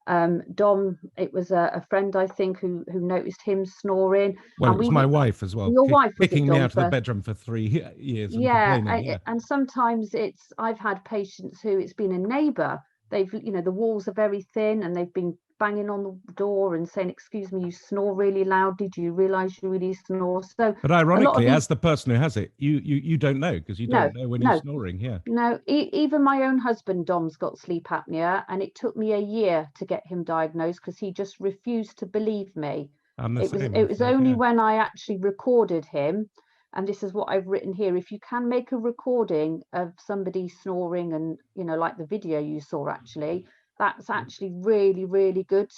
Dom, it was a friend, I think, who noticed him snoring. Well, it was my wife as well. Your wife was kicking me out of the bedroom for 3 years. And sometimes I've had patients who it's been a neighbour. They've, the walls are very thin and they've been banging on the door and saying, excuse me, you snore really loud. Did you realise you really snore? So, but ironically, as the person who has it, you don't know, because you don't know when you're snoring. No, even my own husband, Dom's got sleep apnea, and it took me a year to get him diagnosed because he just refused to believe me. It was only when I actually recorded him and this is what I've written here, if you can make a recording of somebody snoring, and like the video you saw, actually, that's actually really, really good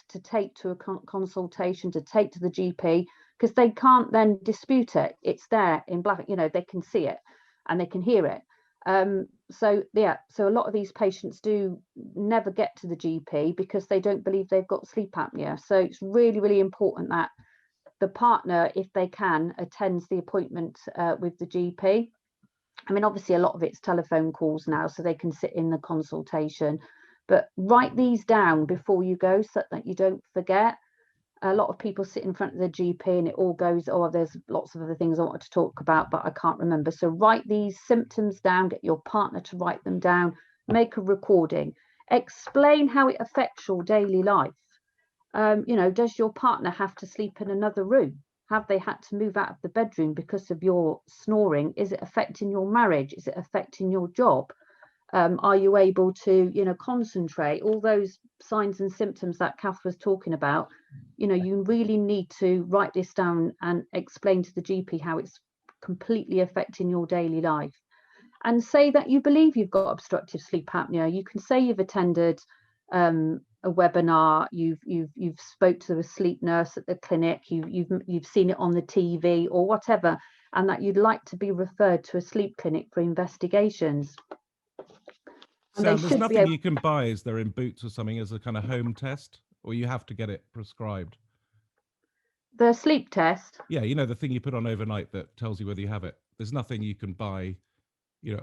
to take to a consultation, to take to the GP, because they can't then dispute it. It's there in black, they can see it and they can hear it. So a lot of these patients do never get to the GP because they don't believe they've got sleep apnea. So it's really, really important that the partner, if they can, attends the appointment with the GP. I mean, obviously a lot of it's telephone calls now, so they can sit in the consultation, but write these down before you go so that you don't forget. A lot of people sit in front of the GP and it all goes, oh, there's lots of other things I want to talk about, but I can't remember. So write these symptoms down, get your partner to write them down, make a recording, explain how it affects your daily life. Does your partner have to sleep in another room? Have they had to move out of the bedroom because of your snoring? Is it affecting your marriage? Is it affecting your job? Are you able to, concentrate? All those signs and symptoms that Kath was talking about, you really need to write this down and explain to the GP how it's completely affecting your daily life. And say that you believe you've got obstructive sleep apnea. You can say you've attended a webinar, you've spoke to a sleep nurse at the clinic, you've seen it on the TV or whatever, and that you'd like to be referred to a sleep clinic for investigations. Sam, there's nothing you can buy, is there, in Boots or something as a kind of home test, or you have to get it prescribed? The sleep test? Yeah, the thing you put on overnight that tells you whether you have it. There's nothing you can buy,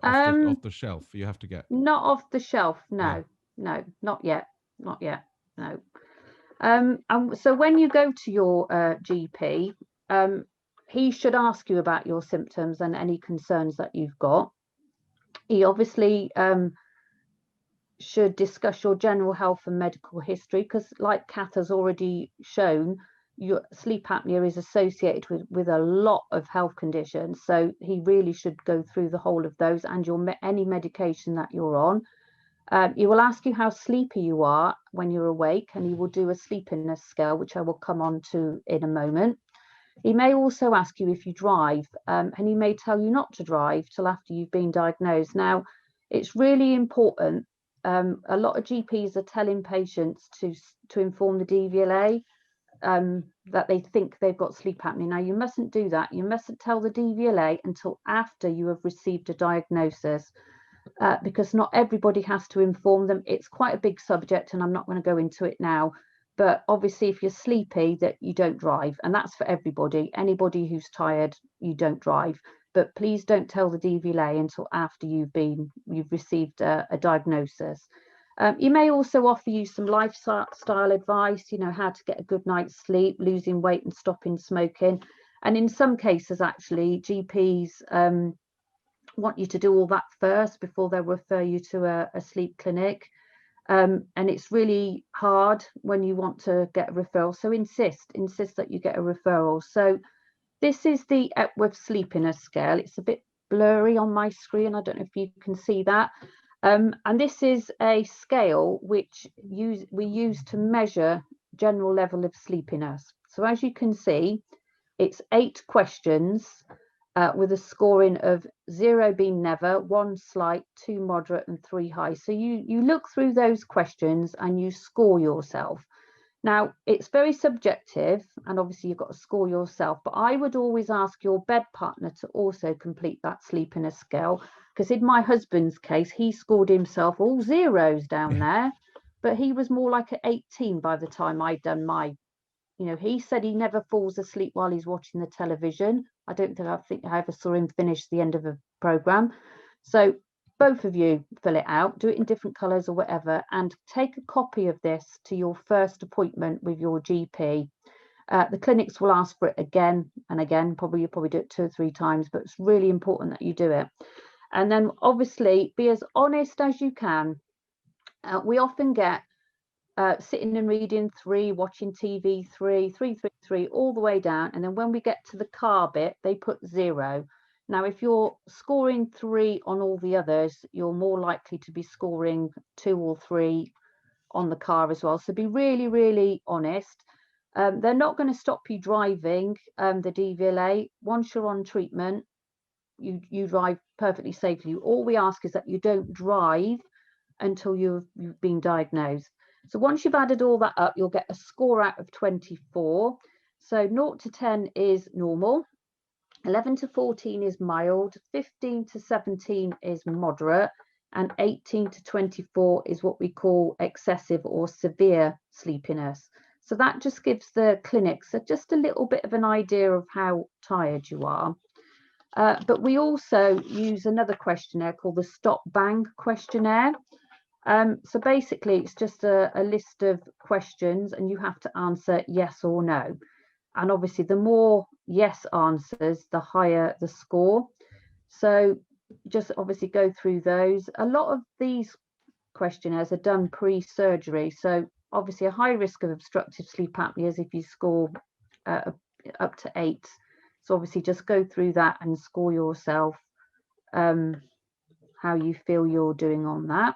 off the shelf. You have to get. Not off the shelf, no. Yeah. No, not yet, no. So when you go to your GP, he should ask you about your symptoms and any concerns that you've got. He obviously should discuss your general health and medical history, because like Kath has already shown, your sleep apnea is associated with a lot of health conditions. So he really should go through the whole of those and any medication that you're on. He will ask you how sleepy you are when you're awake, and he will do a sleepiness scale, which I will come on to in a moment. He may also ask you if you drive, and he may tell you not to drive till after you've been diagnosed. Now, it's really important. A lot of GPs are telling patients to inform the DVLA that they think they've got sleep apnea. Now, you mustn't do that. You mustn't tell the DVLA until after you have received a diagnosis, because not everybody has to inform them. It's quite a big subject, and I'm not going to go into it now. But obviously, if you're sleepy, that you don't drive, and that's for everybody. Anybody who's tired, you don't drive. But please don't tell the DVLA until after you've received a diagnosis. He may also offer you some lifestyle advice, how to get a good night's sleep, losing weight and stopping smoking. And in some cases, actually, GPs want you to do all that first before they refer you to a sleep clinic. And it's really hard when you want to get a referral. So insist that you get a referral. So this is the Epworth Sleepiness Scale. It's a bit blurry on my screen. I don't know if you can see that. And this is a scale which we use to measure general level of sleepiness. So as you can see, it's 8 questions with a scoring of 0 being never, 1 slight, 2 moderate, and 3 high. So you look through those questions and you score yourself. Now, it's very subjective, and obviously you've got to score yourself, but I would always ask your bed partner to also complete that sleepiness scale, because in my husband's case, he scored himself all 0s down there, but he was more like an 18 by the time I'd done my, he said he never falls asleep while he's watching the television. I think I ever saw him finish the end of a program. So both of you fill it out, do it in different colours or whatever, and take a copy of this to your first appointment with your GP. The clinics will ask for it again and again. You'll probably do it 2 or 3 times, but it's really important that you do it. And then obviously be as honest as you can. We often get sitting and reading 3, watching TV 3, 3, 3, 3, all the way down. And then when we get to the car bit, they put 0. Now, if you're scoring 3 on all the others, you're more likely to be scoring 2 or 3 on the car as well. So be really, really honest. They're not going to stop you driving, the DVLA. Once you're on treatment, you drive perfectly safely. All we ask is that you don't drive until you've been diagnosed. So once you've added all that up, you'll get a score out of 24. So 0 to 10 is normal, 11 to 14 is mild, 15 to 17 is moderate, and 18 to 24 is what we call excessive or severe sleepiness. So that just gives the clinics just a little bit of an idea of how tired you are. But we also use another questionnaire called the Stop Bang questionnaire. So basically, it's just a list of questions, and you have to answer yes or no. And obviously, the more yes answers, the higher the score. So just obviously go through those. A lot of these questionnaires are done pre-surgery. So obviously, a high risk of obstructive sleep apnea is if you score up to 8. So obviously, just go through that and score yourself how you feel you're doing on that.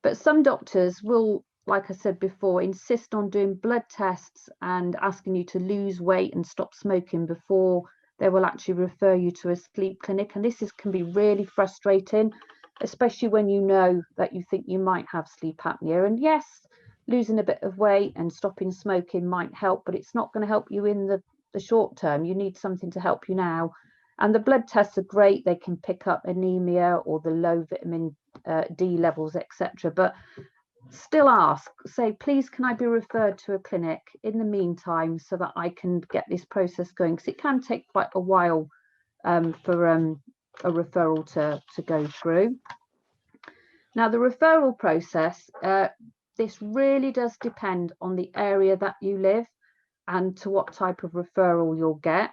But some doctors will, like I said before, insist on doing blood tests and asking you to lose weight and stop smoking before they will actually refer you to a sleep clinic. And this can be really frustrating, especially when you know that you think you might have sleep apnea. And yes, losing a bit of weight and stopping smoking might help, but it's not going to help you in the short term. You need something to help you now. And the blood tests are great. They can pick up anemia or the low vitamin D levels, etc. But still ask, say, please, can I be referred to a clinic in the meantime so that I can get this process going? Because it can take quite a while for a referral to go through. Now, the referral process, this really does depend on the area that you live and to what type of referral you'll get.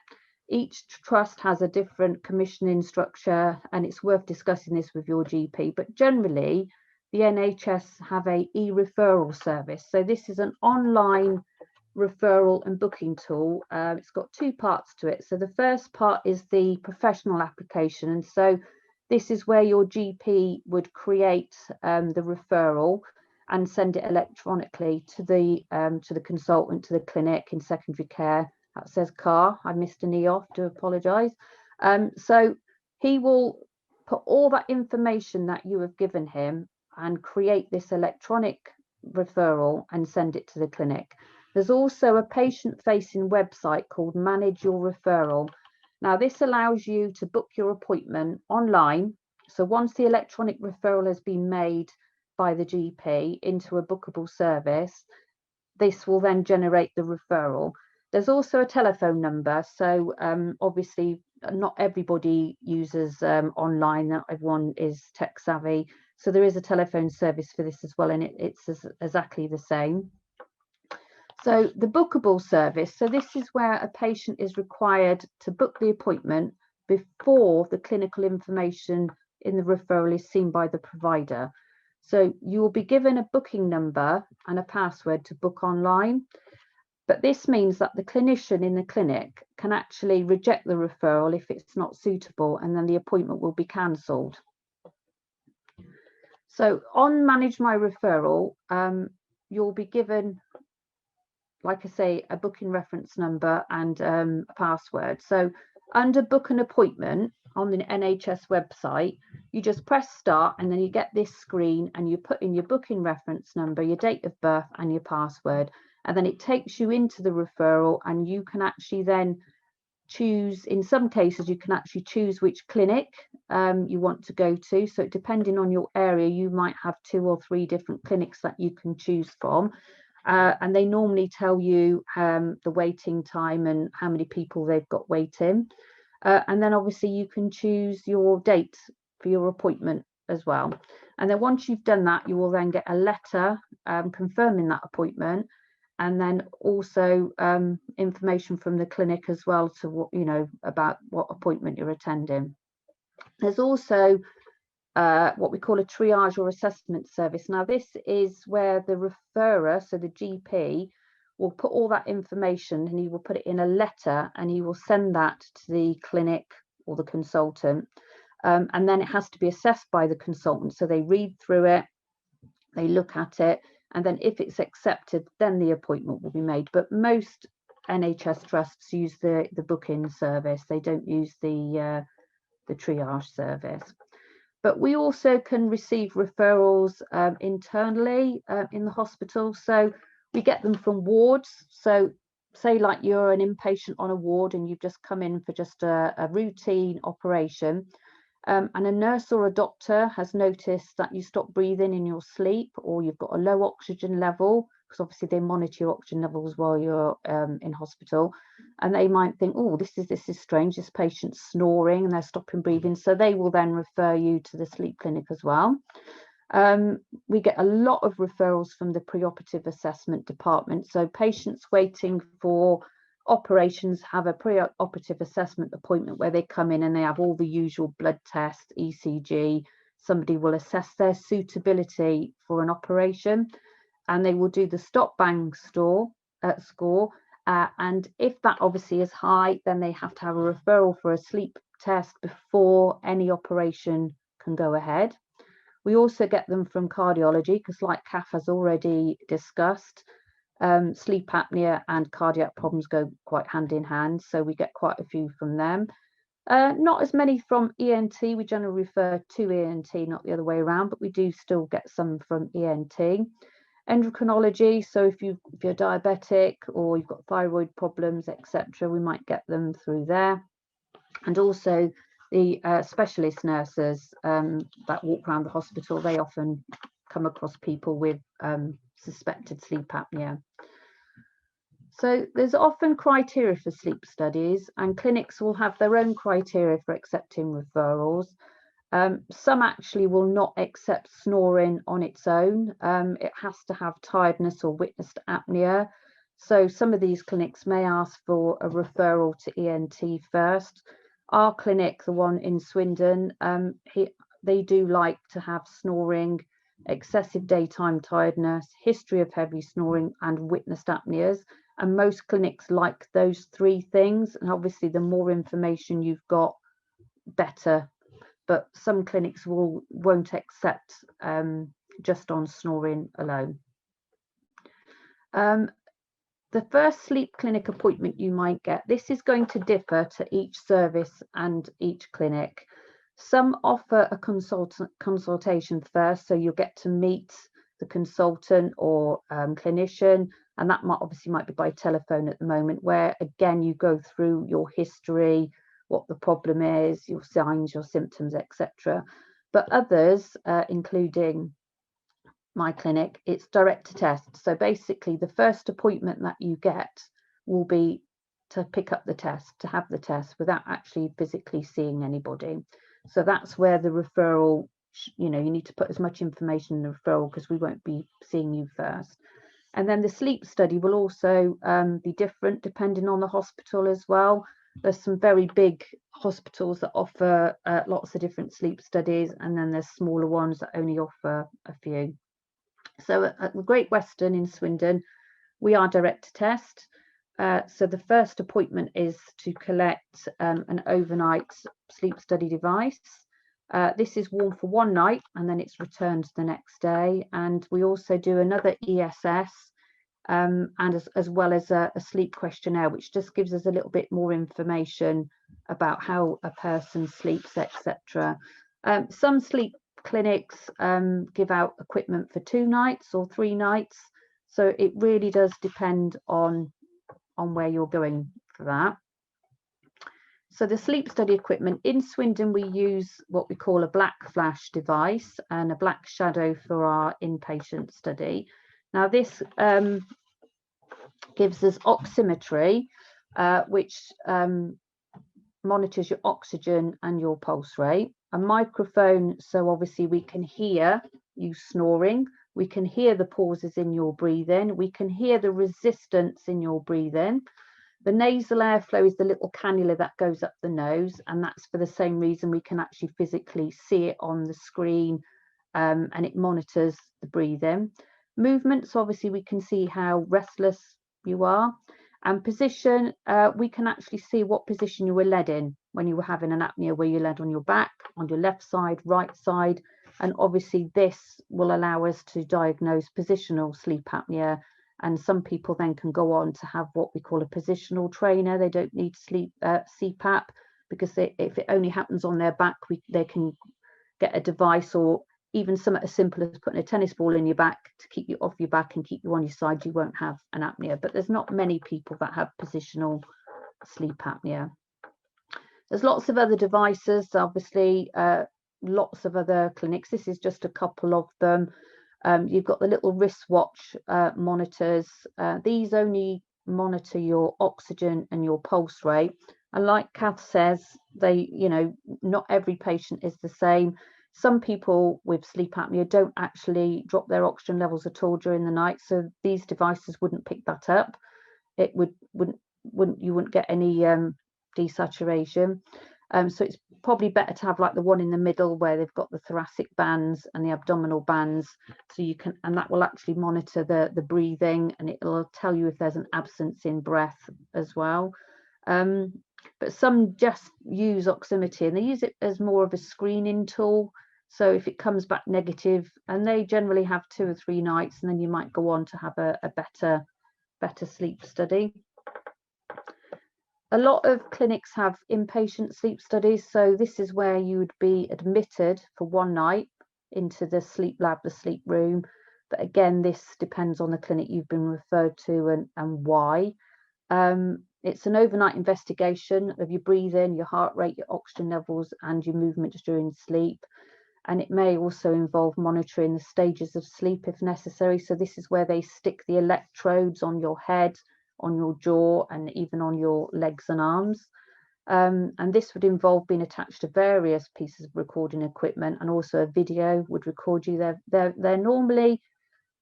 Each trust has a different commissioning structure, and it's worth discussing this with your GP. But generally, the NHS have a e-referral service. So this is an online referral and booking tool. It's got 2 parts to it. So the first part is the professional application. And so this is where your GP would create the referral and send it electronically to the consultant, to the clinic in secondary care. That says car. I missed an E off, do apologise. So he will put all that information that you have given him and create this electronic referral and send it to the clinic. There's also a patient-facing website called Manage Your Referral. Now, this allows you to book your appointment online. So once the electronic referral has been made by the GP into a bookable service, this will then generate the referral. There's also a telephone number. So obviously, not everybody uses online. Not everyone is tech savvy. So there is a telephone service for this as well, and it's exactly the same. So the bookable service, so this is where a patient is required to book the appointment before the clinical information in the referral is seen by the provider. So you will be given a booking number and a password to book online. But this means that the clinician in the clinic can actually reject the referral if it's not suitable, and then the appointment will be cancelled. So on Manage My Referral, you'll be given, like I say, a booking reference number and a password. So under Book an Appointment on the NHS website, you just press start, and then you get this screen and you put in your booking reference number, your date of birth and your password. And then it takes you into the referral, and you can actually then choose, in some cases, you can actually choose which clinic you want to go to. So depending on your area, you might have 2 or 3 different clinics that you can choose from. And they normally tell you the waiting time and how many people they've got waiting. And then obviously you can choose your date for your appointment as well. And then once you've done that, you will then get a letter confirming that appointment, and then also information from the clinic as well to what, you know, about what appointment you're attending. There's also what we call a triage or assessment service. Now, this is where the referrer, so the GP, will put all that information and he will put it in a letter and he will send that to the clinic or the consultant. And then it has to be assessed by the consultant. So they read through it, they look at it, and then if it's accepted, then the appointment will be made. But most NHS trusts use the booking service. They don't use the triage service. But we also can receive referrals internally in the hospital. So we get them from wards. So say like you're an inpatient on a ward and you've just come in for just a routine operation, and a nurse or a doctor has noticed that you stop breathing in your sleep, or you've got a low oxygen level, because obviously they monitor your oxygen levels while you're in hospital, and they might think, oh, this is strange, this patient's snoring and they're stopping breathing, so they will then refer you to the sleep clinic as well. We get a lot of referrals from the pre-operative assessment department, so patients waiting for operations have a pre-operative assessment appointment where they come in and they have all the usual blood tests, ECG. Somebody will assess their suitability for an operation, and they will do the stop bang score. And if that obviously is high, then they have to have a referral for a sleep test before any operation can go ahead. We also get them from cardiology, because like Kath has already discussed, sleep apnea and cardiac problems go quite hand in hand, so we get quite a few from them. Not as many from ENT. We generally refer to ENT, not the other way around, but we do still get some from ENT. Endocrinology, so if you're diabetic or you've got thyroid problems, etc., we might get them through there. And also the specialist nurses that walk around the hospital, they often come across people with suspected sleep apnea. So there's often criteria for sleep studies, and clinics will have their own criteria for accepting referrals. Some actually will not accept snoring on its own. It has to have tiredness or witnessed apnea. So some of these clinics may ask for a referral to ENT first. Our clinic, the one in Swindon, they do like to have snoring, excessive daytime tiredness, history of heavy snoring, and witnessed apneas. And most clinics like those three things. And obviously, the more information you've got, better. But some clinics won't accept just on snoring alone. The first sleep clinic appointment you might get, this is going to differ to each service and each clinic. Some offer a consultation first, so you'll get to meet the consultant or clinician, and that might be by telephone at the moment, where again you go through your history, what the problem is, your signs, your symptoms, etc. But others, including my clinic, it's direct to test. So basically the first appointment that you get will be to pick up the test, to have the test without actually physically seeing anybody. So that's where the referral, you need to put as much information in the referral, because we won't be seeing you first. And then the sleep study will also be different depending on the hospital as well. There's some very big hospitals that offer lots of different sleep studies, and then there's smaller ones that only offer a few. So at the Great Western in Swindon, we are direct to test. So the first appointment is to collect an overnight sleep study device. This is worn for one night and then it's returned the next day. And we also do another ESS and as well as a sleep questionnaire, which just gives us a little bit more information about how a person sleeps, etc. Some sleep clinics give out equipment for 2 nights or 3 nights. So it really does depend on where you're going for that. So the sleep study equipment in Swindon, we use what we call a black flash device and a black shadow for our inpatient study. Now this gives us oximetry, which monitors your oxygen and your pulse rate. A microphone, so obviously we can hear you snoring. We can hear the pauses in your breathing. We can hear the resistance in your breathing. The nasal airflow is the little cannula that goes up the nose, and that's for the same reason we can actually physically see it on the screen, and it monitors the breathing. Movements, obviously we can see how restless you are. And position, we can actually see what position you were led in when you were having an apnea, where you led on your back, on your left side, right side. And obviously this will allow us to diagnose positional sleep apnea And some people then can go on to have what we call a positional trainer. They don't need CPAP, because if it only happens on their back, they can get a device, or even something as simple as putting a tennis ball in your back to keep you off your back and keep you on your side. You won't have an apnea. But there's not many people that have positional sleep apnea. There's lots of other devices, obviously, lots of other clinics. This is just a couple of them. You've got the little wristwatch monitors. These only monitor your oxygen and your pulse rate. And like Kath says, not every patient is the same. Some people with sleep apnea don't actually drop their oxygen levels at all during the night, so these devices wouldn't pick that up. You wouldn't get any desaturation. So it's probably better to have like the one in the middle where they've got the thoracic bands and the abdominal bands, so you can, and that will actually monitor the breathing, and it'll tell you if there's an absence in breath as well. But some just use oximetry, and they use it as more of a screening tool. So if it comes back negative, and they generally have 2 or 3 nights, and then you might go on to have a better sleep study. A lot of clinics have inpatient sleep studies. So this is where you would be admitted for 1 night into the sleep lab, the sleep room. But again, this depends on the clinic you've been referred to and why. It's an overnight investigation of your breathing, your heart rate, your oxygen levels, and your movements during sleep. And it may also involve monitoring the stages of sleep if necessary. So this is where they stick the electrodes on your head, on your jaw, and even on your legs and arms. And this would involve being attached to various pieces of recording equipment, and also a video would record you. They're normally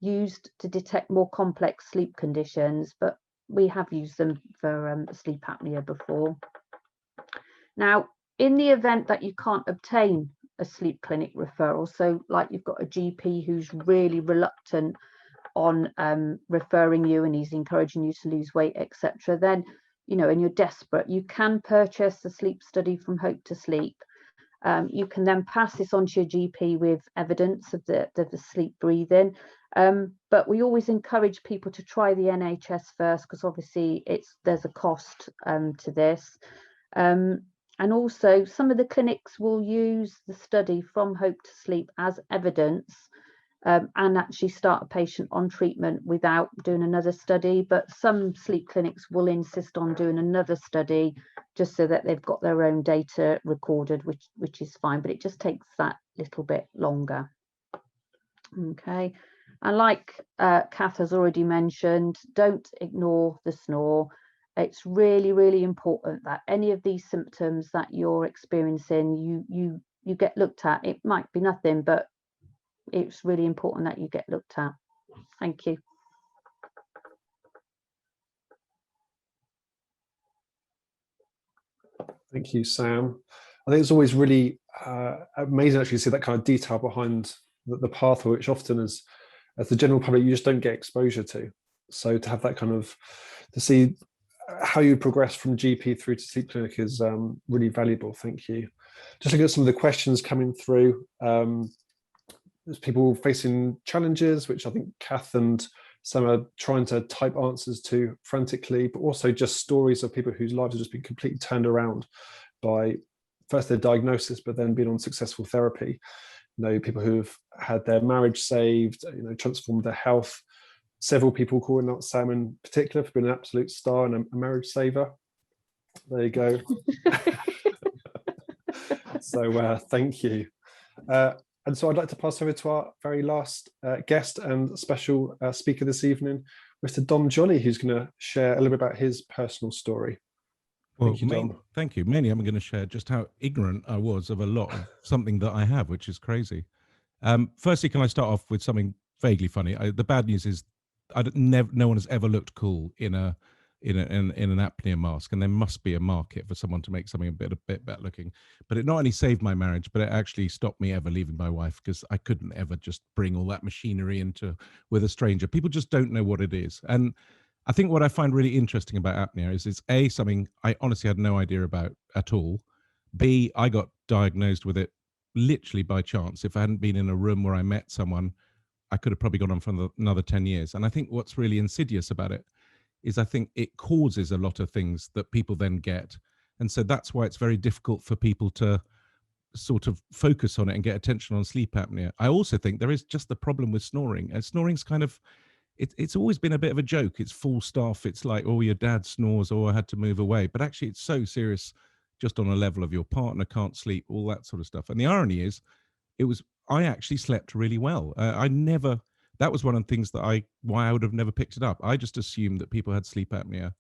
used to detect more complex sleep conditions, but we have used them for sleep apnea before. Now, in the event that you can't obtain a sleep clinic referral, so like you've got a GP who's really reluctant on referring you, and he's encouraging you to lose weight, etc., then, and you're desperate, you can purchase a sleep study from Hope2Sleep. You can then pass this on to your GP with evidence of the sleep breathing. But we always encourage people to try the NHS first, because obviously there's a cost to this. And also some of the clinics will use the study from Hope2Sleep as evidence, and actually start a patient on treatment without doing another study. But some sleep clinics will insist on doing another study just so that they've got their own data recorded, which is fine, but it just takes that little bit longer. Okay, and like Kath has already mentioned, don't ignore the snore. It's really, really important that any of these symptoms that you're experiencing, you get looked at. It might be nothing, but it's really important that you get looked at. Thank you. Thank you, Sam. I think it's always really amazing actually to see that kind of detail behind the pathway, which often as the general public you just don't get exposure to. So to have that kind of, to see how you progress from GP through to sleep clinic is really valuable. Thank you. Just looking at some of the questions coming through. There's people facing challenges, which I think Kath and Sam are trying to type answers to frantically, but also just stories of people whose lives have just been completely turned around by first their diagnosis, but then being on successful therapy. People who've had their marriage saved, transformed their health. Several people calling out Sam in particular for being an absolute star and a marriage saver. There you go. So thank you. And so I'd like to pass over to our very last guest and special speaker this evening, Mr. Dom Joly, who's going to share a little bit about his personal story. Well, thank you, Dom. Thank you. Mainly, I'm going to share just how ignorant I was of a lot of something that I have, which is crazy. Firstly, can I start off with something vaguely funny? The bad news is no one has ever looked cool in an apnea mask, and there must be a market for someone to make something a bit better looking. But it not only saved my marriage, but it actually stopped me ever leaving my wife, because I couldn't ever just bring all that machinery with a stranger. People just don't know what it is. And I think what I find really interesting about apnea is it's A, something I honestly had no idea about at all. B, I got diagnosed with it literally by chance. If I hadn't been in a room where I met someone I could have probably gone on for another 10 years. And I think what's really insidious about it is I think it causes a lot of things that people then get. And so that's why it's very difficult for people to sort of focus on it and get attention on sleep apnea. I also think there is just the problem with snoring. And snoring's kind of, it's always been a bit of a joke. It's full staff. It's like, oh, your dad snores, or I had to move away. But actually, it's so serious, just on a level of your partner can't sleep, all that sort of stuff. And the irony is, I actually slept really well. That was one of the things why I would have never picked it up. I just assumed that people had sleep apnea,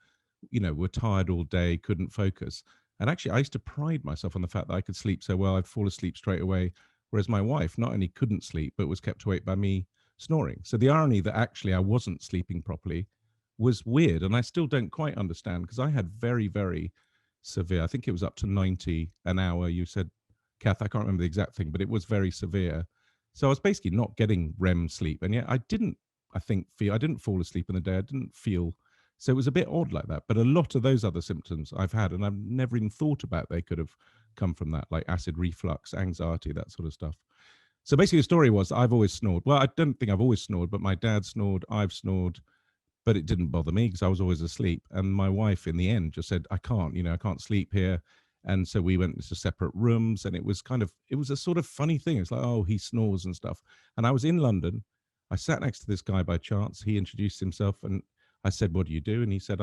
were tired all day, couldn't focus. And actually, I used to pride myself on the fact that I could sleep so well, I'd fall asleep straight away. Whereas my wife not only couldn't sleep, but was kept awake by me snoring. So the irony that actually I wasn't sleeping properly was weird. And I still don't quite understand, because I had very, very severe, I think it was up to 90 an hour. You said, Kath, I can't remember the exact thing, but it was very severe. So I was basically not getting REM sleep. And yet I didn't fall asleep in the day. I didn't feel, so it was a bit odd like that. But a lot of those other symptoms I've had, and I've never even thought about they could have come from that, like acid reflux, anxiety, that sort of stuff. So basically the story was I've always snored. Well, I don't think I've always snored, but my dad snored, I've snored, but it didn't bother me because I was always asleep. And my wife in the end just said, I can't sleep here. And so we went into separate rooms, and it was a sort of funny thing. It's like, oh, he snores and stuff. And I was in London. I sat next to this guy by chance. He introduced himself, and I said, what do you do? And he said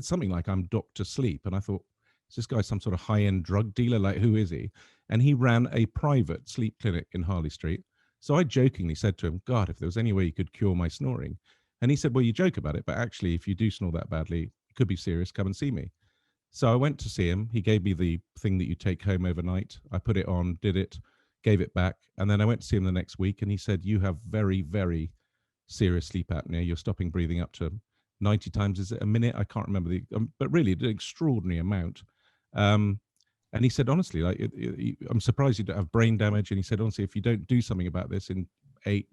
something like, I'm Dr. Sleep. And I thought, is this guy some sort of high-end drug dealer? Like, who is he? And he ran a private sleep clinic in Harley Street. So I jokingly said to him, God, if there was any way you could cure my snoring. And he said, well, you joke about it, but actually, if you do snore that badly, it could be serious. Come and see me. So I went to see him. He gave me the thing that you take home overnight. I put it on, did it, gave it back. And then I went to see him the next week, and he said, you have very, very serious sleep apnea. You're stopping breathing up to 90 times, is it a minute? I can't remember but really an extraordinary amount. And he said, honestly, like, I'm surprised you don't have brain damage. And he said, honestly, if you don't do something about this in 8-10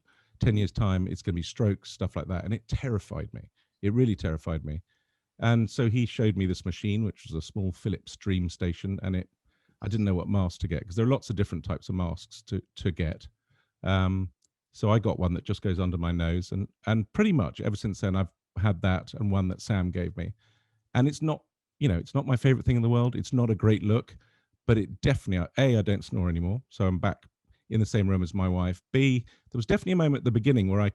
years time, it's going to be strokes, stuff like that. And it terrified me. It really terrified me. And so he showed me this machine, which was a small Philips Dream Station. And I didn't know what mask to get, because there are lots of different types of masks to get. So I got one that just goes under my nose. And pretty much ever since then, I've had that, and one that Sam gave me. And it's not my favorite thing in the world. It's not a great look, but it definitely, I don't snore anymore. So I'm back in the same room as my wife. B, there was definitely a moment at the beginning where I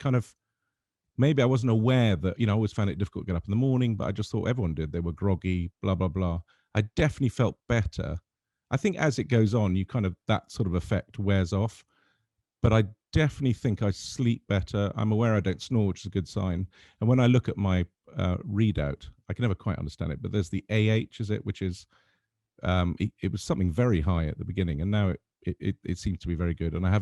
maybe I wasn't aware that, I always found it difficult to get up in the morning, but I just thought everyone did. They were groggy, blah, blah, blah. I definitely felt better. I think as it goes on, that sort of effect wears off, but I definitely think I sleep better. I'm aware I don't snore, which is a good sign. And when I look at my readout, I can never quite understand it, but there's the AH, is it, which is, it was something very high at the beginning, and now it seems to be very good. And I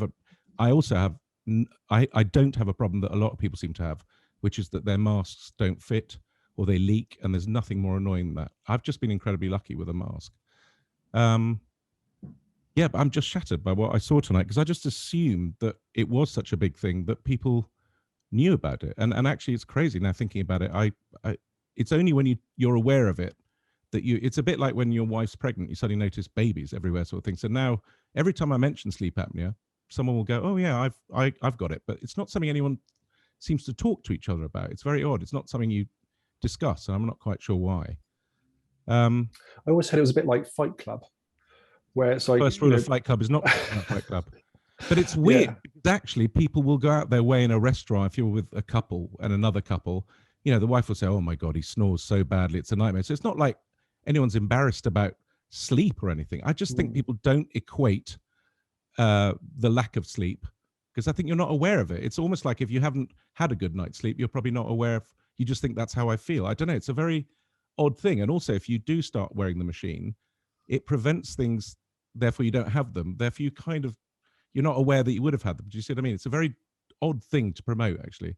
don't have a problem that a lot of people seem to have, which is that their masks don't fit or they leak, and there's nothing more annoying than that. I've just been incredibly lucky with a mask. Yeah, but I'm just shattered by what I saw tonight, because I just assumed that it was such a big thing that people knew about it. And actually, it's crazy now thinking about it. It's only when you're aware of it that it's a bit like when your wife's pregnant, you suddenly notice babies everywhere, sort of thing. So now every time I mention sleep apnea, someone will go, oh yeah, I've got it. But it's not something anyone seems to talk to each other about. It's very odd. It's not something you discuss, and I'm not quite sure why. I always said it was a bit like Fight Club, where it's like, first rule of Fight Club is not Fight Club. But it's weird, because actually people will go out their way in a restaurant. If you're with a couple and another couple, the wife will say, oh my God, he snores so badly, it's a nightmare. So it's not like anyone's embarrassed about sleep or anything. I just think people don't equate the lack of sleep, because I think you're not aware of it. It's almost like if you haven't had a good night's sleep, you're probably not aware of, you just think that's how I feel. I don't know. It's a very odd thing. And also, if you do start wearing the machine, it prevents things, therefore you don't have them. Therefore you're not aware that you would have had them. Do you see what I mean? It's a very odd thing to promote, actually.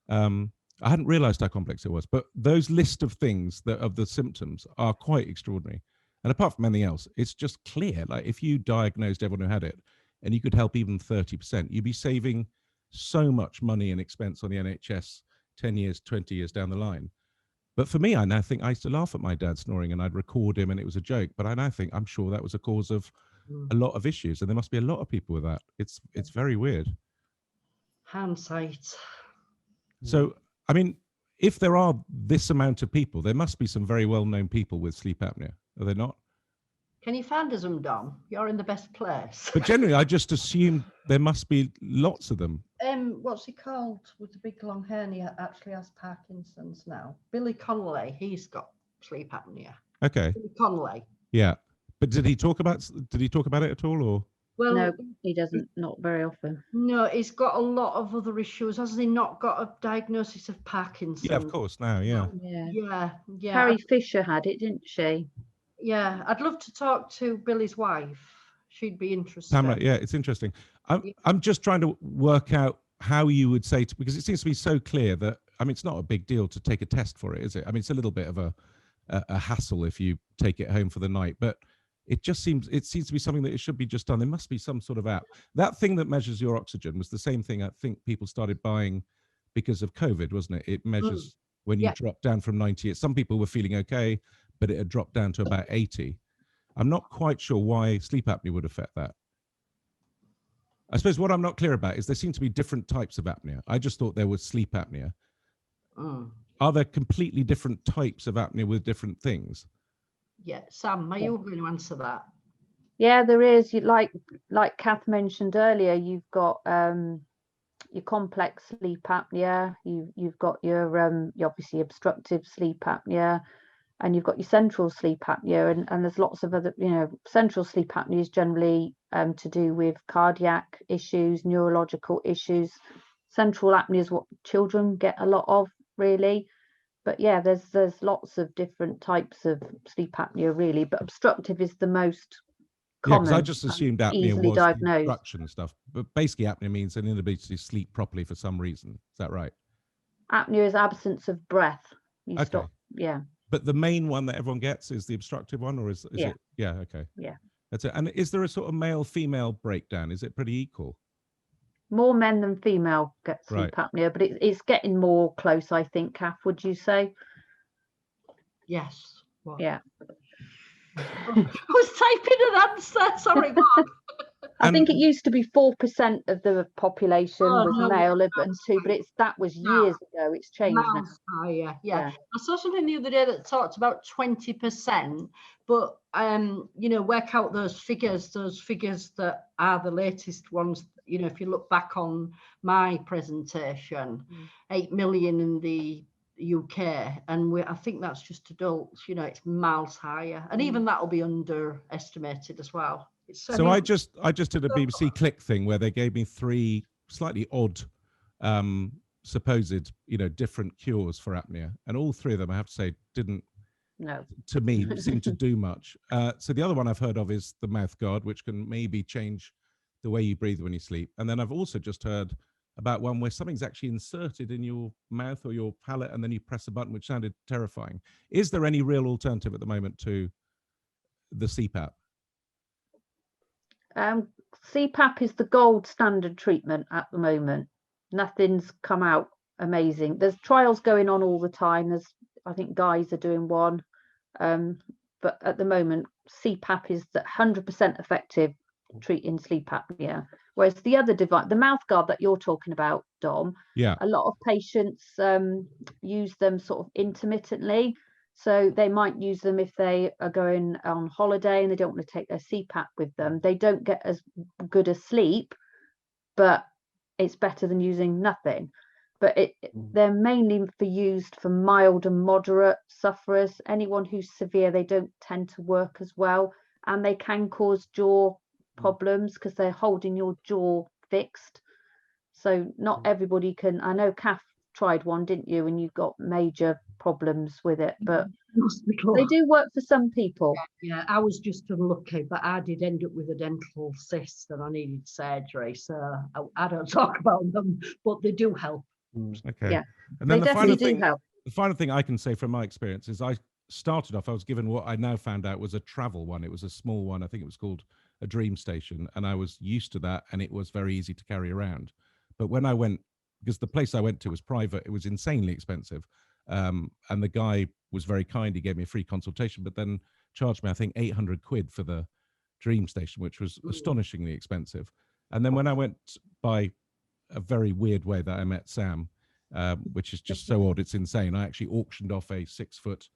I hadn't realized how complex it was, but those list of things of the symptoms are quite extraordinary. And apart from anything else, it's just clear. Like, if you diagnosed everyone who had it and you could help even 30%, you'd be saving so much money and expense on the NHS 10 years, 20 years down the line. But for me, I now think, I used to laugh at my dad snoring and I'd record him and it was a joke. But I now think, I'm sure that was a cause of a lot of issues. And there must be a lot of people with that. It's very weird. Hindsight. So, I mean, if there are this amount of people, there must be some very well-known people with sleep apnea, are there not? Can you find us them, Dom? You're in the best place. But generally, I just assumed there must be lots of them. What's he called with the big long hair? And he actually has Parkinson's now. Billy Connolly. He's got sleep apnea. Okay. Billy Connolly. Yeah. But did he talk about it at all, or? Well, No, he doesn't, not very often. no, he's got a lot of other issues. Has he not got a diagnosis of Parkinson's? Yeah, of course. Now, yeah. Yeah. Carrie Fisher had it, didn't she? Yeah, I'd love to talk to Billy's wife. She'd be interested. Tamara, yeah, it's interesting. I'm just trying to work out how you would say because it seems to be so clear that, I mean, it's not a big deal to take a test for it, is it? I mean, it's a little bit of a hassle if you take it home for the night, but it seems to be something that it should be just done. There must be some sort of app. That thing that measures your oxygen was the same thing I think people started buying because of COVID, wasn't it? It measures when you drop down from 90. Some people were feeling okay, but it had dropped down to about 80. I'm not quite sure why sleep apnea would affect that. I suppose what I'm not clear about is there seem to be different types of apnea. I just thought there was sleep apnea. Are there completely different types of apnea with different things? Yeah, Sam, are you going to answer that? Yeah, there is. Like Kath mentioned earlier, you've got your complex sleep apnea. You've got your obviously obstructive sleep apnea, and you've got your central sleep apnea, and there's lots of other. Central sleep apnea is generally to do with cardiac issues, neurological issues. Central apnea is what children get a lot of, really. But yeah, there's lots of different types of sleep apnea, really. But obstructive is the most common. Yeah, because I just assumed apnea was diagnosed. obstruction stuff. But basically, apnea means an inability to sleep properly for some reason. Is that right? Apnea is absence of breath. You Okay. stop. Yeah. But the main one that everyone gets is the obstructive one, or is it? Yeah. Okay. Yeah. That's it. And is there a sort of male-female breakdown? Is it pretty equal? More men than female get sleep apnea, but it's getting more close, I think. Kath, would you say? Yes. What? Yeah. I was typing an answer. Sorry, go on. I think it used to be 4% of the population was no, male and 2, but that was years ago. It's changed now. Yeah. I saw something the other day that talked about 20%, but work out those figures that are the latest ones. If you look back on my presentation, 8 million in the UK, and I think that's just adults. It's miles higher, and even that will be underestimated as well. So I just did a BBC Click thing where they gave me 3 slightly odd supposed different cures for apnea, and all 3 of them, I have to say, didn't to me seem to do much. So the other one I've heard of is the mouth guard, which can maybe change the way you breathe when you sleep. And then I've also just heard about one where something's actually inserted in your mouth or your palate, and then you press a button, which sounded terrifying. Is there any real alternative at the moment to the CPAP? CPAP is the gold standard treatment at the moment. Nothing's come out amazing. There's trials going on all the time. I think guys are doing one, but at the moment CPAP is 100% effective treating sleep apnea, whereas the other device, the mouth guard that you're talking about, Dom, a lot of patients use them sort of intermittently. So they might use them if they are going on holiday and they don't want to take their CPAP with them. They don't get as good a sleep, but it's better than using nothing. But they're mainly used for mild and moderate sufferers. Anyone who's severe, they don't tend to work as well, and they can cause jaw problems because they're holding your jaw fixed. So not everybody can. I know Kath tried one, didn't you? And you got major problems with it, but they do work for some people. Yeah, I was just unlucky, but I did end up with a dental cyst and I needed surgery. So I don't talk about them, but they do help. Okay. Yeah, and then they definitely do help. The final thing I can say from my experience is I started off, I was given what I now found out was a travel one. It was a small one. I think it was called a Dream Station. And I was used to that, and it was very easy to carry around. But when I went, because the place I went to was private, it was insanely expensive. And the guy was very kind. He gave me a free consultation, but then charged me, I think, 800 quid for the Dream Station, which was astonishingly expensive. And then when I went by a very weird way that I met Sam, which is just so odd. It's insane. I actually auctioned off a 6-foot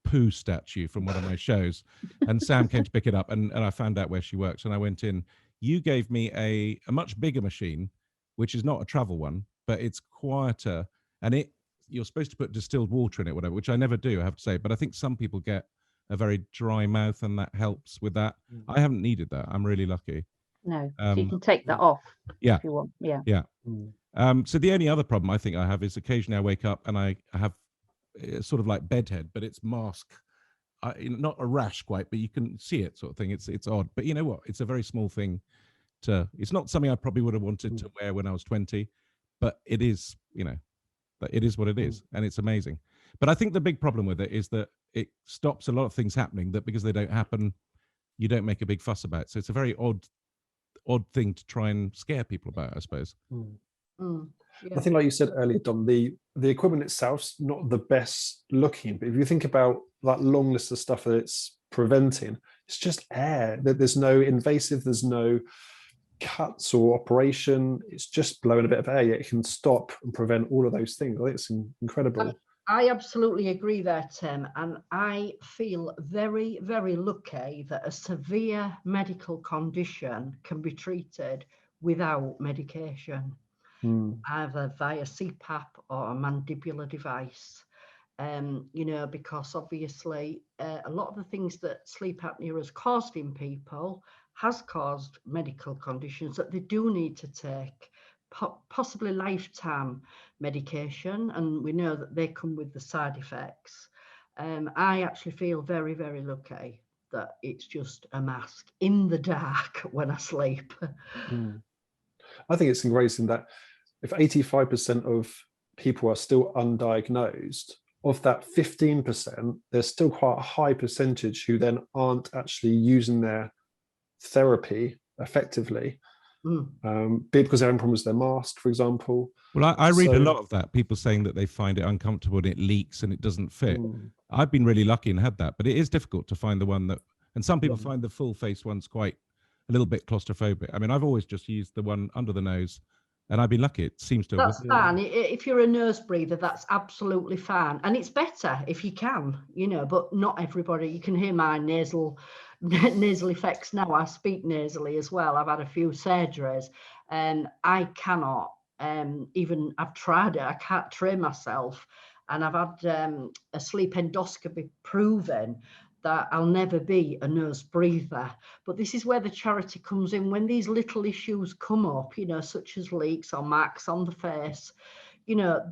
poo statue from one of my shows, and Sam came to pick it up, and I found out where she works, and I went in. You gave me a much bigger machine, which is not a travel one, but it's quieter, and you're supposed to put distilled water in it, whatever, which I never do, I have to say. But I think some people get a very dry mouth, and that helps with that. I haven't needed that. I'm really lucky. No, so you can take that off yeah. if you want. Yeah. Yeah. So the only other problem I think I have is occasionally I wake up and I have sort of like bedhead, but it's mask. Not a rash quite, but you can see it, sort of thing. It's odd. But you know what? It's a very small thing. It's not something I probably would have wanted to wear when I was 20, but it is, it is what it is, and it's amazing. But I think the big problem with it is that it stops a lot of things happening that because they don't happen, you don't make a big fuss about. So it's a very odd thing to try and scare people about, I suppose. I think, like you said earlier, Dom, the equipment itself's not the best looking, but if you think about that long list of stuff that it's preventing, it's just air. There's no invasive, there's no cuts or operation. It's just blowing a bit of air, yet it can stop and prevent all of those things. I think it's incredible. I absolutely agree there, Tim, and I feel very, very lucky that a severe medical condition can be treated without medication, either via CPAP or a mandibular device. Because obviously a lot of the things that sleep apnea has caused in people has caused medical conditions that they do need to take, possibly lifetime medication, and we know that they come with the side effects. I actually feel very, very lucky that it's just a mask in the dark when I sleep. I think it's encouraging that if 85% of people are still undiagnosed, of that 15%, there's still quite a high percentage who then aren't actually using their therapy effectively, because they're having problems with their mask, for example. Well, I read a lot of that, people saying that they find it uncomfortable and it leaks and it doesn't fit. I've been really lucky and had that, but it is difficult to find the one that, and some people find the full face ones quite a little bit claustrophobic. I mean, I've always just used the one under the nose, and I've been lucky. It seems to. That's fine. If you're a nose breather, that's absolutely fine, and it's better if you can, but not everybody. You can hear my nasal effects now. I speak nasally as well. I've had a few surgeries, and I cannot. Even I've tried it. I can't train myself, and I've had a sleep endoscopy proving that I'll never be a nose breather. But this is where the charity comes in. When these little issues come up, such as leaks or marks on the face,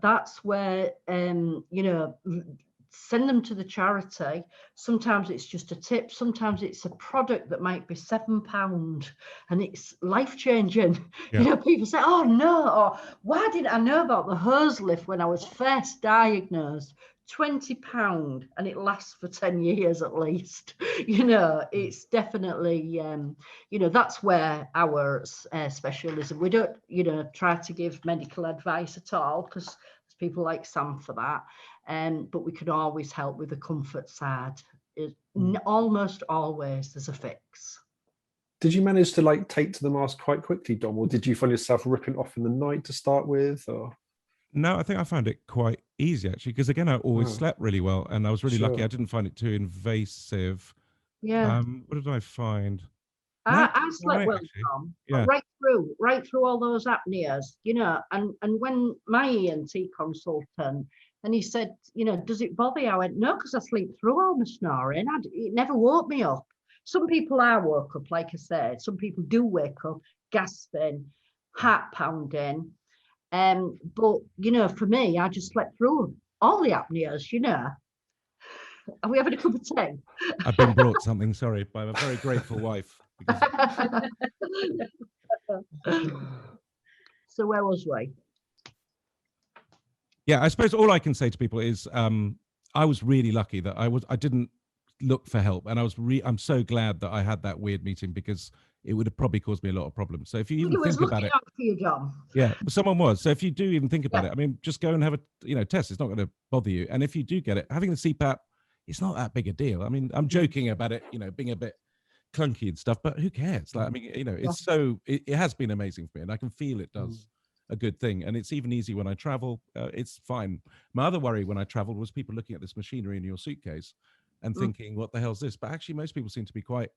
that's where, send them to the charity. Sometimes it's just a tip. Sometimes it's a product that might be £7 and it's life-changing. Yeah. People say, oh no, or why didn't I know about the hose lift when I was first diagnosed? £20 and it lasts for 10 years at least. It's definitely that's where our specialism. We don't try to give medical advice at all, because there's people like Sam for that, but we can always help with the comfort side. Almost always there's a fix. Did you manage to take to the mask quite quickly, Dom, or did you find yourself ripping off in the night to start with, or? No, I think I found it quite easy, actually, because again, I always slept really well, and I was really lucky. I didn't find it too invasive. Yeah. What did I find? I slept well, Tom. Yeah. Right through all those apneas, and when my ENT consultant, and he said, does it bother you? I went, no, because I sleep through all my snoring. It never woke me up. Some people are woke up, like I said. Some people do wake up, gasping, heart pounding. But for me, I just slept through all the apneas. Are we having a cup of tea? I've been brought something, sorry, by a very grateful wife. So where was we? Yeah, I suppose all I can say to people is I was really lucky that I didn't look for help, and I'm so glad that I had that weird meeting, because it would have probably caused me a lot of problems. So if you even think about it, for you, Dom. Yeah, someone was. So if you do even think about it, I mean, just go and have a test. It's not going to bother you. And if you do get it, having the CPAP, it's not that big a deal. I mean, I'm joking about it, being a bit clunky and stuff, but who cares? Like, I mean, you know, it's so, it has been amazing for me, and I can feel it does a good thing. And it's even easy when I travel. It's fine. My other worry when I traveled was people looking at this machinery in your suitcase and thinking, what the hell's this? But actually, most people seem to be quite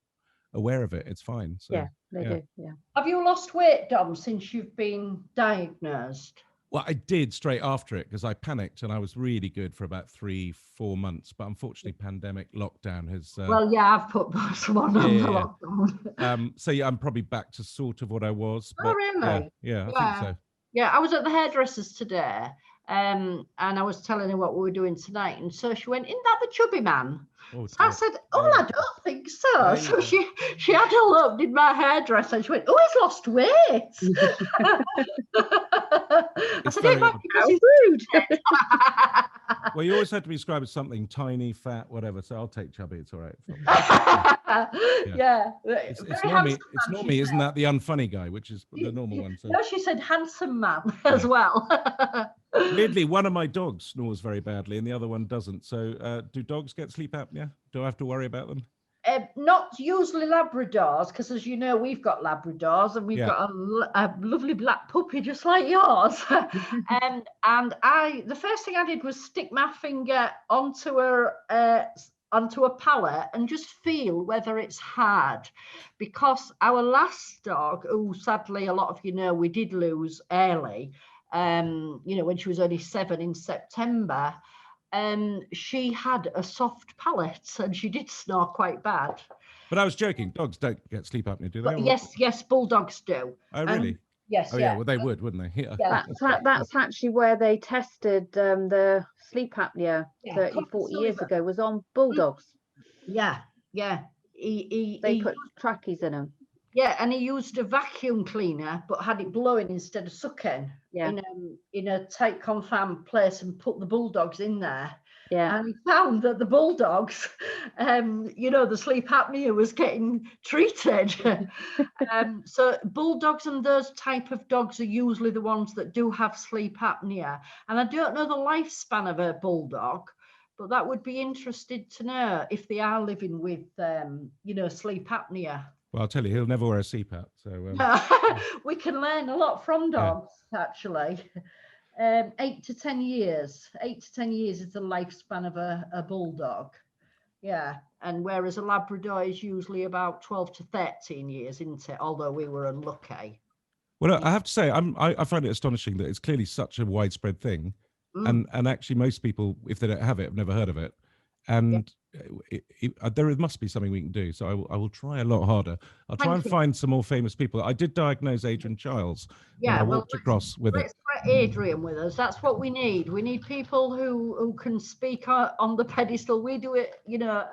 aware of it. It's fine. So, Yeah, they do. Yeah. Have you lost weight, Dom, since you've been diagnosed? well, I did straight after it because I panicked and I was really good for about 3-4 months. But unfortunately, pandemic lockdown has. Well, yeah, I've put someone on the lockdown. So yeah, I'm probably back to sort of what I was. But, Oh, really? Yeah, I think so. Yeah, I was at the hairdresser's today, and I was telling her what we were doing tonight, and so she went, "Isn't that the chubby man?" Oh, so I said, "Oh, I don't think so." So she had a look, did my hairdresser, and she went, "Oh, he's lost weight." I said, "It might be because he's rude." Well, you always have to be described as something tiny, fat, whatever. So I'll take chubby. It's all right. Yeah. It's normally, isn't that the unfunny guy, which is the normal one? So. No, she said handsome man as well. Weirdly, one of my dogs snores very badly and the other one doesn't. So do dogs get sleep apnea? Do I have to worry about them? Not usually Labradors, because as you know, we've got Labradors and we've got a lovely black puppy just like yours. And the first thing I did was stick my finger onto a pallet and just feel whether it's hard, because our last dog, who sadly a lot of you know we did lose early, when she was only 7 in September. She had a soft palate and she did snore quite bad. But I was joking. Dogs don't get sleep apnea, do they? But yes, bulldogs do. Oh, really? Yes. Oh, yeah. Well, they would, wouldn't they? Yeah. That's actually where they tested the sleep apnea 30-40 years ago, was on bulldogs. Yeah. They put trackies in them. Yeah, and he used a vacuum cleaner, but had it blowing instead of sucking in a tight confined place, and put the bulldogs in there. Yeah. And he found that the bulldogs, the sleep apnea was getting treated. So bulldogs and those type of dogs are usually the ones that do have sleep apnea. And I don't know the lifespan of a bulldog, but that would be interesting to know if they are living with, sleep apnea. Well, I'll tell you, he'll never wear a CPAP. So we can learn a lot from dogs, actually. 8 to 10 years. 8 to 10 years is the lifespan of a bulldog. Yeah, and whereas a Labrador is usually about 12 to 13 years, isn't it? Although we were unlucky. Well, I have to say, I find it astonishing that it's clearly such a widespread thing, and actually most people, if they don't have it, have never heard of it. And there must be something we can do. So I will try a lot harder. I'll try and find some more famous people. I did diagnose Adrian Childs when I walked across with it. Let's get Adrian with us. That's what we need. We need people who can speak on the pedestal. We do it,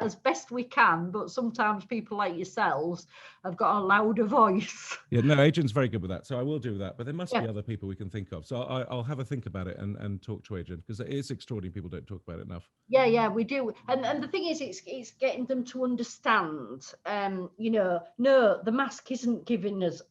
as best we can. But sometimes people like yourselves have got a louder voice. Yeah, no, Adrian's very good with that. So I will do that. But there must be other people we can think of. So I'll have a think about it and talk to Adrian, because it is extraordinary. People don't talk about it enough. Yeah, we do. And the thing is, it's getting them to understand, no, the mask isn't giving us,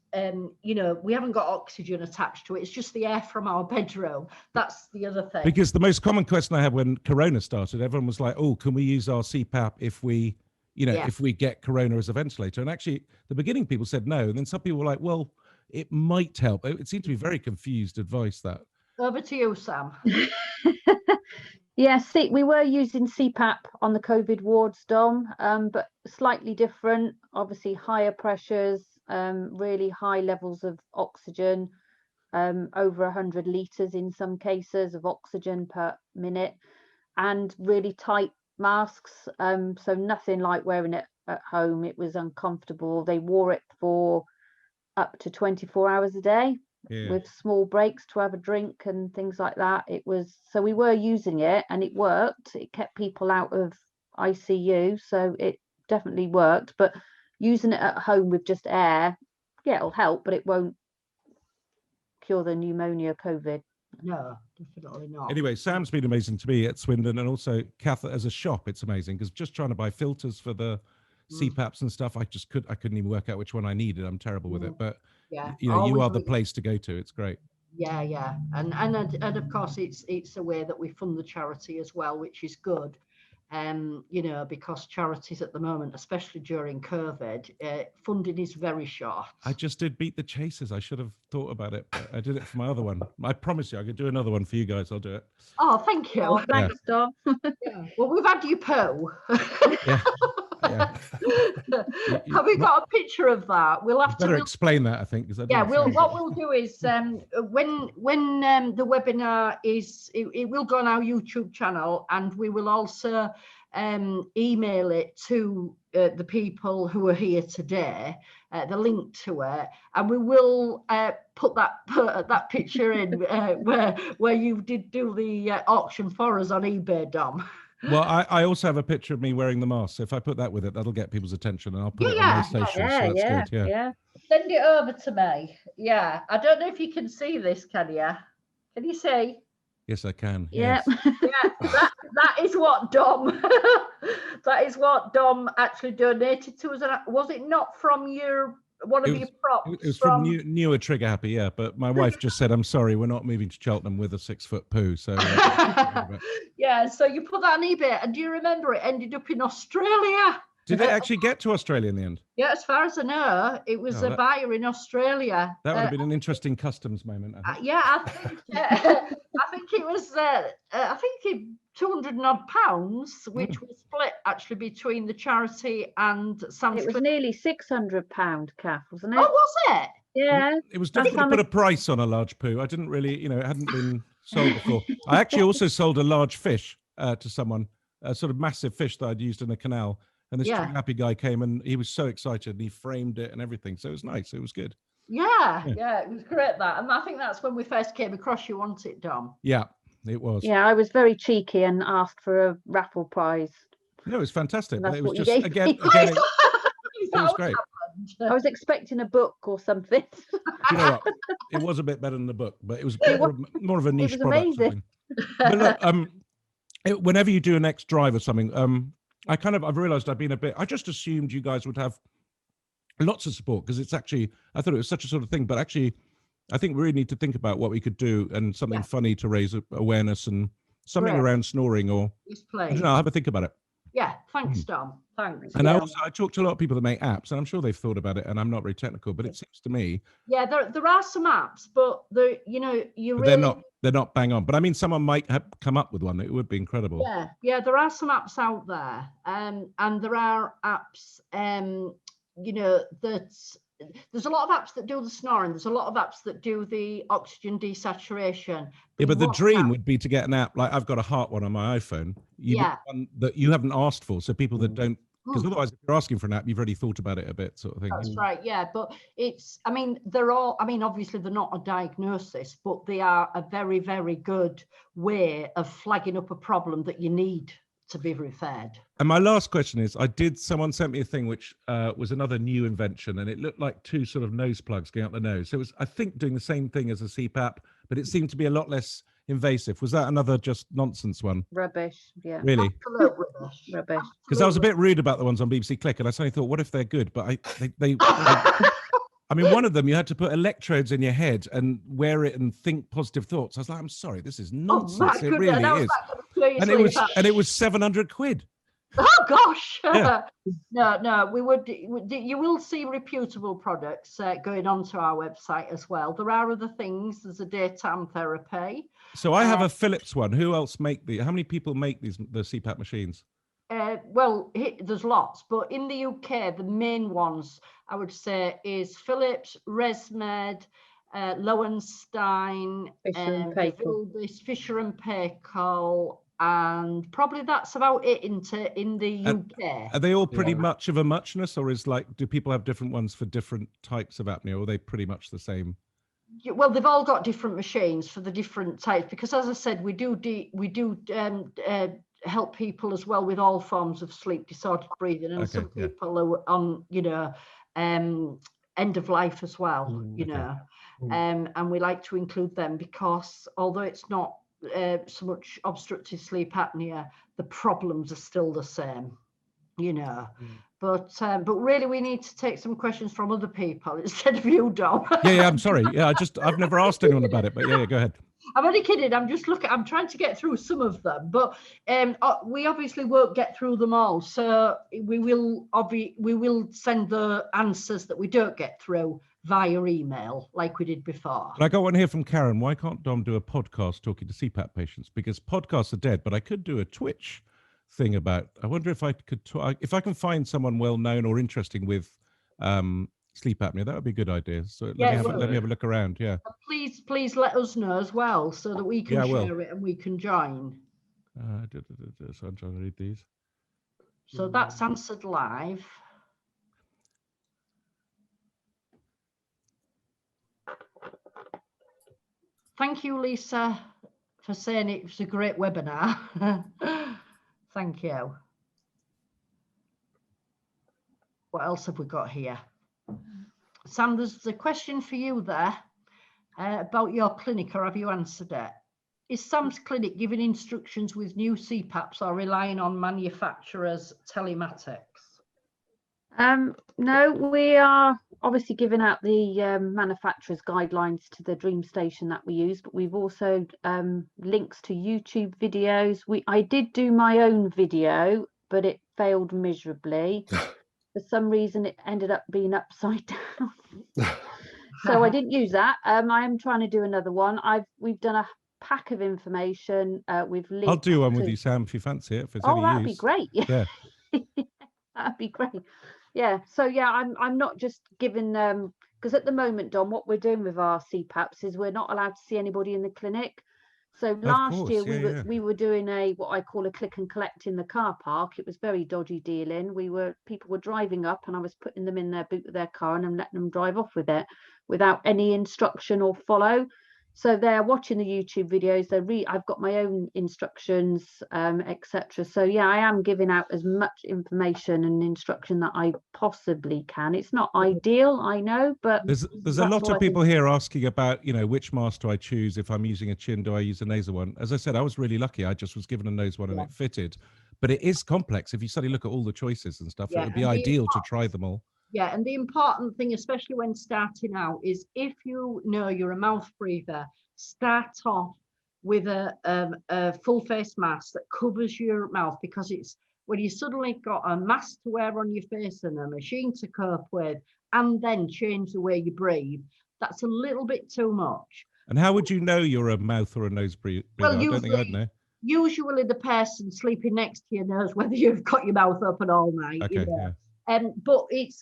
we haven't got oxygen attached to it. It's just the air from our bedroom. That's the other thing. Because the most common question I had when Corona started, everyone was like, oh, can we use our CPAP if we, if we get Corona as a ventilator? And actually, at the beginning, people said no. And then some people were like, well, it might help. It seemed to be very confused advice, that. Over to you, Sam. Yeah, we were using CPAP on the COVID wards, Dom, but slightly different, obviously higher pressures, really high levels of oxygen, over 100 litres in some cases of oxygen per minute, and really tight masks. So nothing like wearing it at home. It was uncomfortable. They wore it for up to 24 hours a day. Yeah. With small breaks to have a drink and things like that. So we were using it and it worked. It kept people out of ICU, so it definitely worked. But using it at home with just air, it'll help, but it won't cure the pneumonia COVID. No, definitely not. Anyway, Sam's been amazing to me at Swindon, and also Kath as a shop. It's amazing, because just trying to buy filters for the CPAPs and stuff, I couldn't even work out which one I needed. I'm terrible with it, but you are the place to go to. It's great. Yeah, and of course it's a way that we fund the charity as well, which is good. you know, because charities at the moment, especially during COVID, funding is very short. I just did Beat the Chasers. I should have thought about it, but I did it for my other one. I promise you, I could do another one for you guys. I'll do it. Oh, thank you. Oh, thanks, Dom. Yeah. Well, we've had you poo. Yeah. Yeah. Have we got a picture of that? We'll have to better explain that, I think. Yeah, what we'll do is when the webinar is, it will go on our YouTube channel, and we will also email it to the people who are here today, the link to it, and we will put that picture in where you did do the auction for us on eBay, Dom. Well, I also have a picture of me wearing the mask. So if I put that with it, that'll get people's attention, and I'll put it on my socials. So that's good. Yeah. Send it over to me. Yeah. I don't know if you can see this, can you? Can you see? Yes, I can. Yeah. Yes. Yeah. That is what Dom. That is what Dom actually donated to us. Was it not from your one of your props? It was from newer Trigger Happy, yeah. But my wife just said, "I'm sorry, we're not moving to Cheltenham with a 6-foot poo." So yeah, so you put that on eBay, and do you remember it ended up in Australia? Did it actually get to Australia in the end? Yeah, as far as I know, it was a buyer in Australia. That would have been an interesting customs moment. Yeah, I think it was. I think £200 odd, which was split actually between the charity and Sam's. It was nearly £600, Kath, wasn't it? Oh, was it? Yeah. It was difficult to put a price on a large poo. I didn't really, you know, it hadn't been sold before. I actually also sold a large fish to someone, a sort of massive fish that I'd used in a canal. And this happy guy came, and he was so excited, and he framed it and everything. So it was nice. It was good. Yeah, it was great, that. And I think that's when we first came across you, wasn't it, Dom? Yeah, it was. Yeah, I was very cheeky and asked for a raffle prize. No, it was fantastic. That's It was what you just, gave again, me. it was great. I was expecting a book or something. You know what? It was a bit better than the book, but it was more of a niche was product. amazing. But look, whenever you do an X drive or something, I've realized I just assumed you guys would have lots of support, because it's actually, I thought it was such a sort of thing, but actually I think we really need to think about what we could do, and something funny to raise awareness, and something around snoring, or I don't know, I'll have a think about it. Yeah, thanks, Dom. Thanks. And I talked to a lot of people that make apps, and I'm sure they've thought about it, and I'm not very technical, but it seems to me. Yeah, there are some apps, but they're not bang on. But I mean, someone might have come up with one. It would be incredible. Yeah, there are some apps out there, and there are apps, that there's a lot of apps that do the snoring. There's a lot of apps that do the oxygen desaturation. Yeah, but the dream would be to get an app like I've got a heart one on my iPhone. One that you haven't asked for, so people that don't. Because otherwise, if you're asking for an app, you've already thought about it a bit, sort of thing. That's right, yeah. But obviously they're not a diagnosis, but they are a very, very good way of flagging up a problem that you need to be referred. And my last question is, someone sent me a thing which was another new invention, and it looked like two sort of nose plugs going up the nose. So it was, I think, doing the same thing as a CPAP, but it seemed to be a lot less invasive. Was that another just nonsense one? Rubbish. Yeah. Really? Absolute rubbish. Because I was a bit rude about the ones on BBC Click, and I suddenly thought, what if they're good? But they I mean, one of them, you had to put electrodes in your head and wear it and think positive thoughts. I was like, I'm sorry, this is nonsense. It really is. And it was 700 quid. Oh gosh. Yeah. No, you will see reputable products going onto our website as well. There are other things. There's a daytime therapy. So I have a Philips one. Who else make how many people make the CPAP machines? Well, there's lots, but in the UK, the main ones I would say is Philips, ResMed, Lowenstein, Fisher and Paykel, and probably that's about it in the UK. Are they all pretty much of a muchness, or do people have different ones for different types of apnea, or are they pretty much the same? Well, they've all got different machines for the different types, because as I said, we do help people as well with all forms of sleep disordered breathing, and some people are on end of life as well, and we like to include them, because although it's not so much obstructive sleep apnea, the problems are still the same, But really, we need to take some questions from other people instead of you, Dom. Yeah, I'm sorry. Yeah, I've never asked anyone about it, but yeah, go ahead. I'm only kidding. I'm just looking. I'm trying to get through some of them, but we obviously won't get through them all. So we will send the answers that we don't get through via email, like we did before. But I got one here from Karen. Why can't Dom do a podcast talking to CPAP patients? Because podcasts are dead, but I could do a Twitch thing about. I wonder if I could if I can find someone well known or interesting with sleep apnea. That would be a good idea. So let me have a look around. Yeah. Please let us know as well, so that we can share it and we can join. So I'm trying to read these. So that's answered live. Thank you, Lisa, for saying it was a great webinar. Thank you. What else have we got here? Sam, there's a question for you there about your clinic, or have you answered it? Is Sam's clinic giving instructions with new CPAPs or relying on manufacturers' telematics? No, we are obviously giving out the manufacturer's guidelines to the Dream Station that we use, but we've also links to YouTube videos. I did do my own video, but it failed miserably. For some reason, it ended up being upside down. So I didn't use that. I am trying to do another one. We've done a pack of information. We've linked. I'll do one with you, Sam, if you fancy it. If it's any that'd use. be great. Yeah. That'd be great. Yeah. So yeah, I'm not just giving because at the moment, Dom, what we're doing with our CPAPs is we're not allowed to see anybody in the clinic. So last year we were doing what I call a click and collect in the car park. It was very dodgy dealing. People were driving up and I was putting them in their boot of their car and I'm letting them drive off with it without any instruction or follow. So they're watching the YouTube videos. I've got my own instructions, etc. So yeah, I am giving out as much information and instruction that I possibly can. It's not ideal, I know, but there's a lot of people here asking about, which mask do I choose? If I'm using a chin, do I use a nasal one? As I said, I was really lucky. I just was given a nose one and it fitted. But it is complex. If you suddenly look at all the choices and stuff, it would be ideal to try them all. Yeah, and the important thing, especially when starting out, is if you know you're a mouth breather, start off with a full face mask that covers your mouth, because it's when you suddenly got a mask to wear on your face and a machine to cope with, and then change the way you breathe, that's a little bit too much. And how would you know you're a mouth or a nose breather? Well, I don't think I'd know. Usually the person sleeping next to you knows whether you've got your mouth open all night. Okay, yeah. But it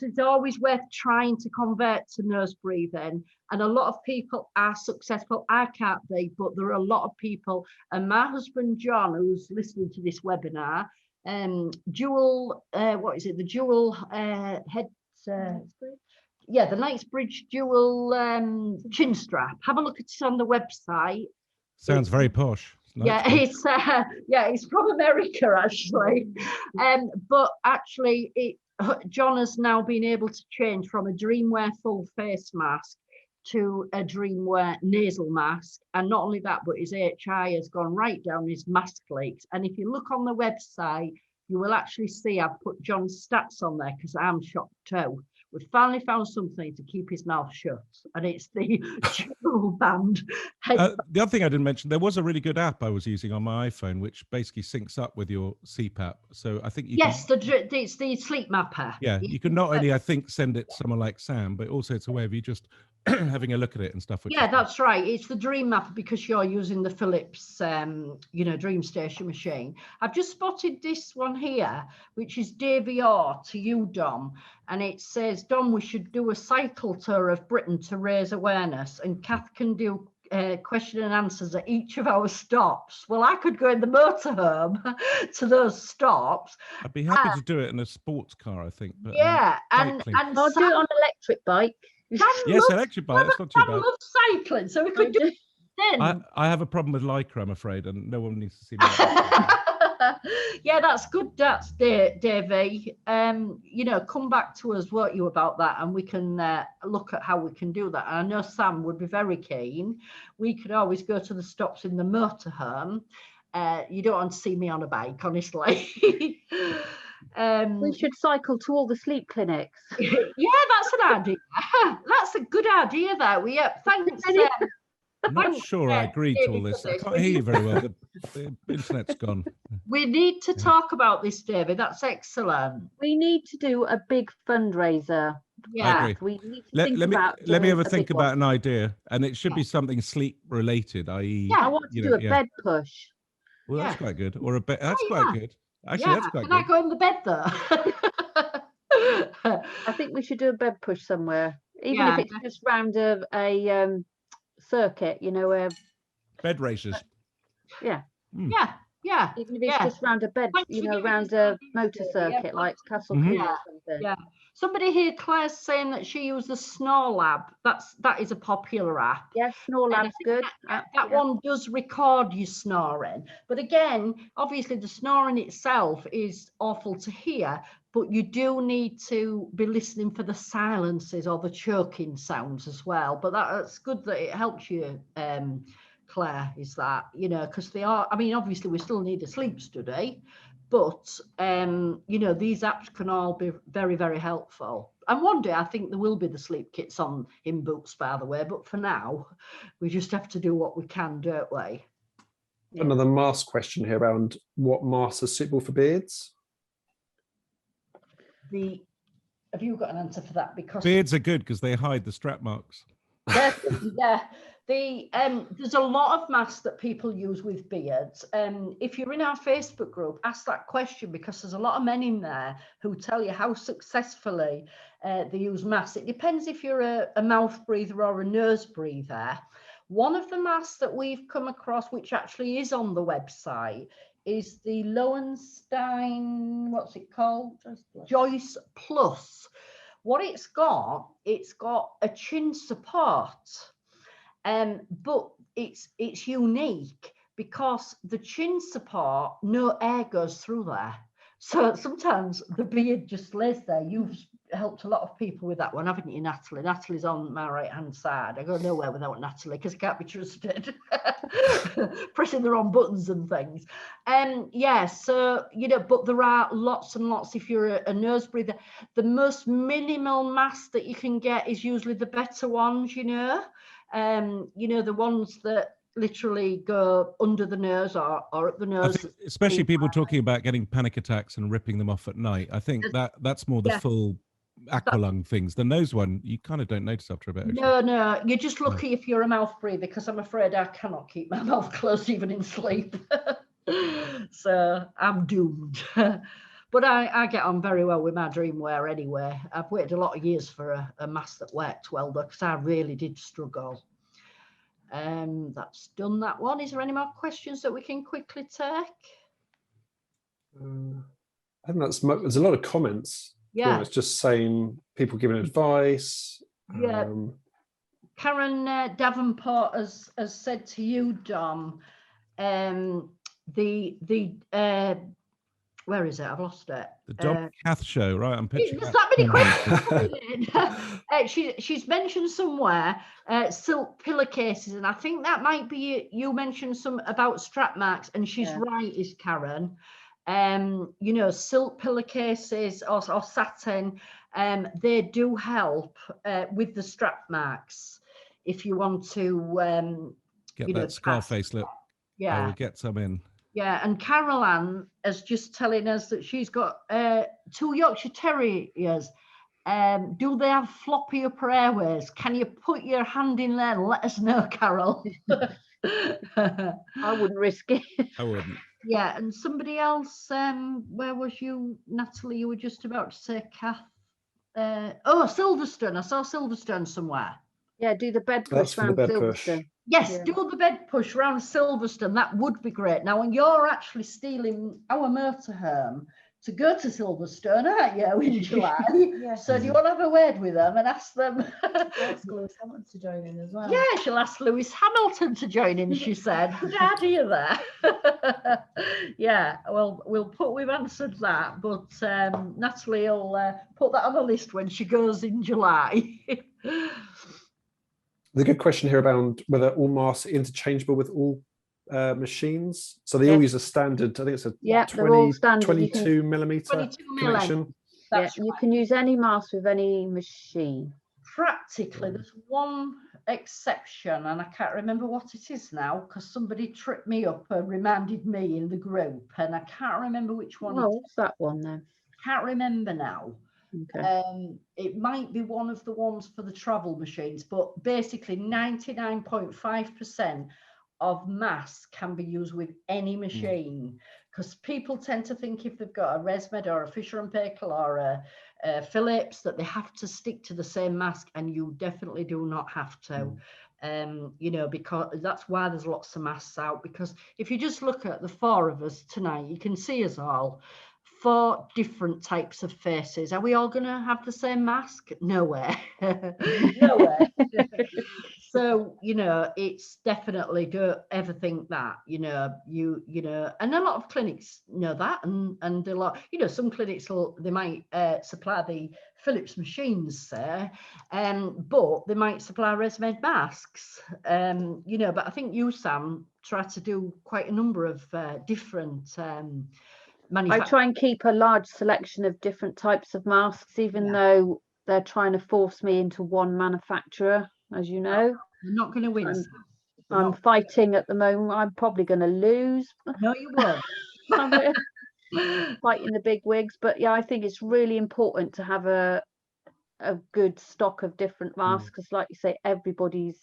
is always worth trying to convert to nose breathing, and a lot of people are successful. I can't be, but there are a lot of people. And my husband John, who's listening to this webinar, dual, what is it? The dual head, the Knightsbridge dual chin strap. Have a look at it on the website. Sounds very posh. Nice. It's from America actually, but actually John has now been able to change from a Dreamwear full face mask to a Dreamwear nasal mask, and not only that, but his HI has gone right down his mask leaks. And if you look on the website, you will actually see I've put John's stats on there because I'm shocked too. We finally found something to keep his mouth shut, and it's the dual band. The other thing I didn't mention, there was a really good app I was using on my iPhone, which basically syncs up with your CPAP. So I think it's the Sleep Mapper. Yeah, you can not only, I think, send it to someone like Sam, but also it's a way of you just having a look at it and stuff. Yeah, that's right. It's the Dream Mapper because you're using the Philips, Dream Station machine. I've just spotted this one here, which is Davy Orr to you, Dom. And it says, Dom, we should do a cycle tour of Britain to raise awareness, and Kath can do question and answers at each of our stops. Well, I could go in the motorhome to those stops. I'd be happy to do it in a sports car, I think. But, and I'll do it on an electric bike. Yes, electric bike. That's not too bad. I love cycling, so we could do it then. I have a problem with Lycra, I'm afraid, and no one needs to see me. Yeah, that's good. That's Davey. Come back to us, won't you, about that, and we can look at how we can do that. And I know Sam would be very keen. We could always go to the stops in the motorhome. You don't want to see me on a bike, honestly. We should cycle to all the sleep clinics. Yeah, that's an idea. That's a good idea, though. Thanks. I'm not sure I agree to all this. I can't hear you very well. The internet's gone. We need to talk about this, David. That's excellent. We need to do a big fundraiser. Yeah, I agree. We need to think let me have a big think about one. an idea, and it should be something sleep related, i.e. I want to do a bed push. Well, that's quite good. Or a bed. That's quite good. Actually, that's quite Can I good. go in the bed though? I think we should do a bed push somewhere, even if it's just round a circuit, you know, where bed races. Yeah. Yeah. Even if it's just round a bed, you know, round a motor circuit like Castle Coombe or something. Yeah. Somebody here, Claire's saying that she uses Snore Lab. That is a popular app. Yes, Snore Lab's good. That one does record you snoring. But again, obviously the snoring itself is awful to hear, but you do need to be listening for the silences or the choking sounds as well. But that's good that it helps you, Claire, is that, you know, because they are, I mean, obviously we still need a sleep study, but, you know, these apps can all be very, very helpful. And one day I think there will be the sleep kits in books, by the way, but for now, we just have to do what we can, don't we? Yeah. Another mask question here around what masks are suitable for beards? Have you got an answer for that? Because beards are good because they hide the strap marks. Yeah. There's a lot of masks that people use with beards. If you're in our Facebook group, ask that question, because there's a lot of men in there who tell you how successfully they use masks. It depends if you're a mouth breather or a nose breather. One of the masks that we've come across, which actually is on the website, is the Lowenstein, what's it called? Joyce Plus. What it's got a chin support. But it's unique because the chin support, no air goes through there. So sometimes the beard just lays there. You've helped a lot of people with that one, haven't you, Natalie? Natalie's on my right-hand side. I go nowhere without Natalie because I can't be trusted. Pressing the wrong buttons and things. Yeah, so, you know, but there are lots and lots if you're a nose breather. The most minimal mask that you can get is usually the better ones, you know. You know, the ones that literally go under the nose or up the nose. I think especially people talking about getting panic attacks and ripping them off at night. I think that's more the full aqualung things. The nose one, you kind of don't notice after a bit. Actually. No, you're just lucky if you're a mouth breather, because I'm afraid I cannot keep my mouth closed even in sleep. So I'm doomed. But I get on very well with my dreamwear anyway. I've waited a lot of years for a mask that worked well, though, because I really did struggle. That's done that one. Is there any more questions that we can quickly take? I think there's a lot of comments. Yeah. It's just saying people giving advice. Yeah. Karen Davenport has said to you, Dom, where is it? I've lost it. The Dom Kath show, right? I'm pitching. There's that many questions. She's mentioned somewhere silk pillowcases, and I think that might be you mentioned some about strap marks, and she's right, is Karen. You know, silk pillowcases or satin, they do help with the strap marks if you want to get that Scarface look. Yeah, we'll get some in. Yeah, and Carol Ann is just telling us that she's got 2 Yorkshire Terriers. Do they have floppy upper airways? Can you put your hand in there and let us know, Carol? I wouldn't risk it. I wouldn't. Yeah, and somebody else, where was you, Natalie? You were just about to say Kath. Silverstone. I saw Silverstone somewhere. Yeah, do the bed push around Silverstone. Yes, do the bed push around Silverstone. That would be great. Now, when you're actually stealing our motorhome to go to Silverstone, aren't you, in July? Yes. So do you want to have a word with them and ask them? Ask Lewis Hamilton to join in as well. Yeah, she'll ask Lewis Hamilton to join in, she said. Good idea there. Yeah, well, we've answered that, but Natalie will put that on the list when she goes in July. There's a good question here about whether all masks are interchangeable with all machines. So they all use a standard, I think it's a they're all standard. 22 millimeter 22 connection. That's you can use any mask with any machine. Practically, there's one exception, and I can't remember what it is now because somebody tripped me up and reminded me in the group, and I can't remember which one. Oh, what's that one then? Can't remember now. Okay. It might be one of the ones for the travel machines, but basically 99.5% of masks can be used with any machine, because people tend to think if they've got a ResMed or a Fisher & Paykel or a Philips that they have to stick to the same mask, and you definitely do not have to. You know, because that's why there's lots of masks out, because if you just look at the four of us tonight, you can see us all. 4 different types of faces. Are we all going to have the same mask? Nowhere. Nowhere. So, you know, it's definitely, don't ever think that, you know, and a lot of clinics know that, and a lot, you know, some clinics they might supply the Philips machines there, but they might supply ResMed masks, you know, but I think you, Sam, try to do quite a number of different I try and keep a large selection of different types of masks, even though they're trying to force me into one manufacturer, as you know. You're not going to win. I'm fighting at the moment. I'm probably going to lose. No, you won't. Fighting the big wigs, but yeah, I think it's really important to have a good stock of different masks, because like you say, everybody's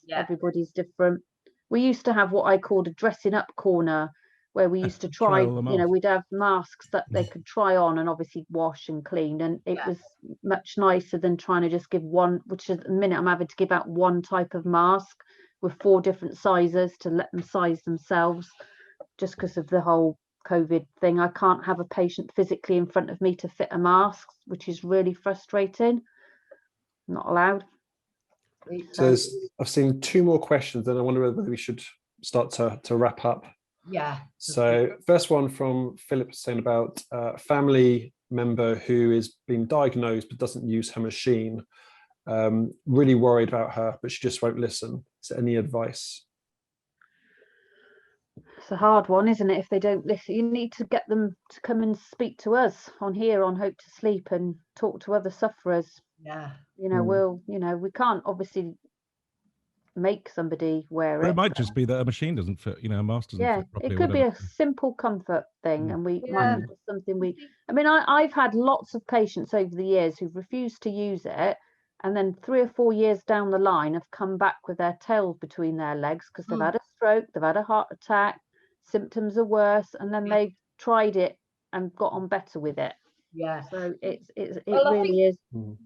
different. We used to have what I called a dressing up corner, where we used to try, you know, we'd have masks that they could try on and obviously wash and clean, and it was much nicer than trying to just give one, which is at the minute I'm having to give out one type of mask with 4 different sizes to let them size themselves, just because of the whole COVID thing. I can't have a patient physically in front of me to fit a mask, which is really frustrating. Not allowed. So I've seen 2 more questions, and I wonder whether we should start to wrap up. Yeah. So first one from Philip saying about a family member who is being diagnosed but doesn't use her machine. Really worried about her, but she just won't listen. Is there any advice? It's a hard one, isn't it? If they don't listen, you need to get them to come and speak to us on here on Hope2Sleep and talk to other sufferers. Yeah. You know, we can't obviously make somebody wear it. It might just be that a machine doesn't fit, you know, a mask doesn't fit properly. It could be a simple comfort thing, and we might do something. I mean, I've had lots of patients over the years who've refused to use it, and then 3 or 4 years down the line have come back with their tails between their legs because they've had a stroke, they've had a heart attack, symptoms are worse, and then they've tried it and got on better with it. Yeah. So it really is.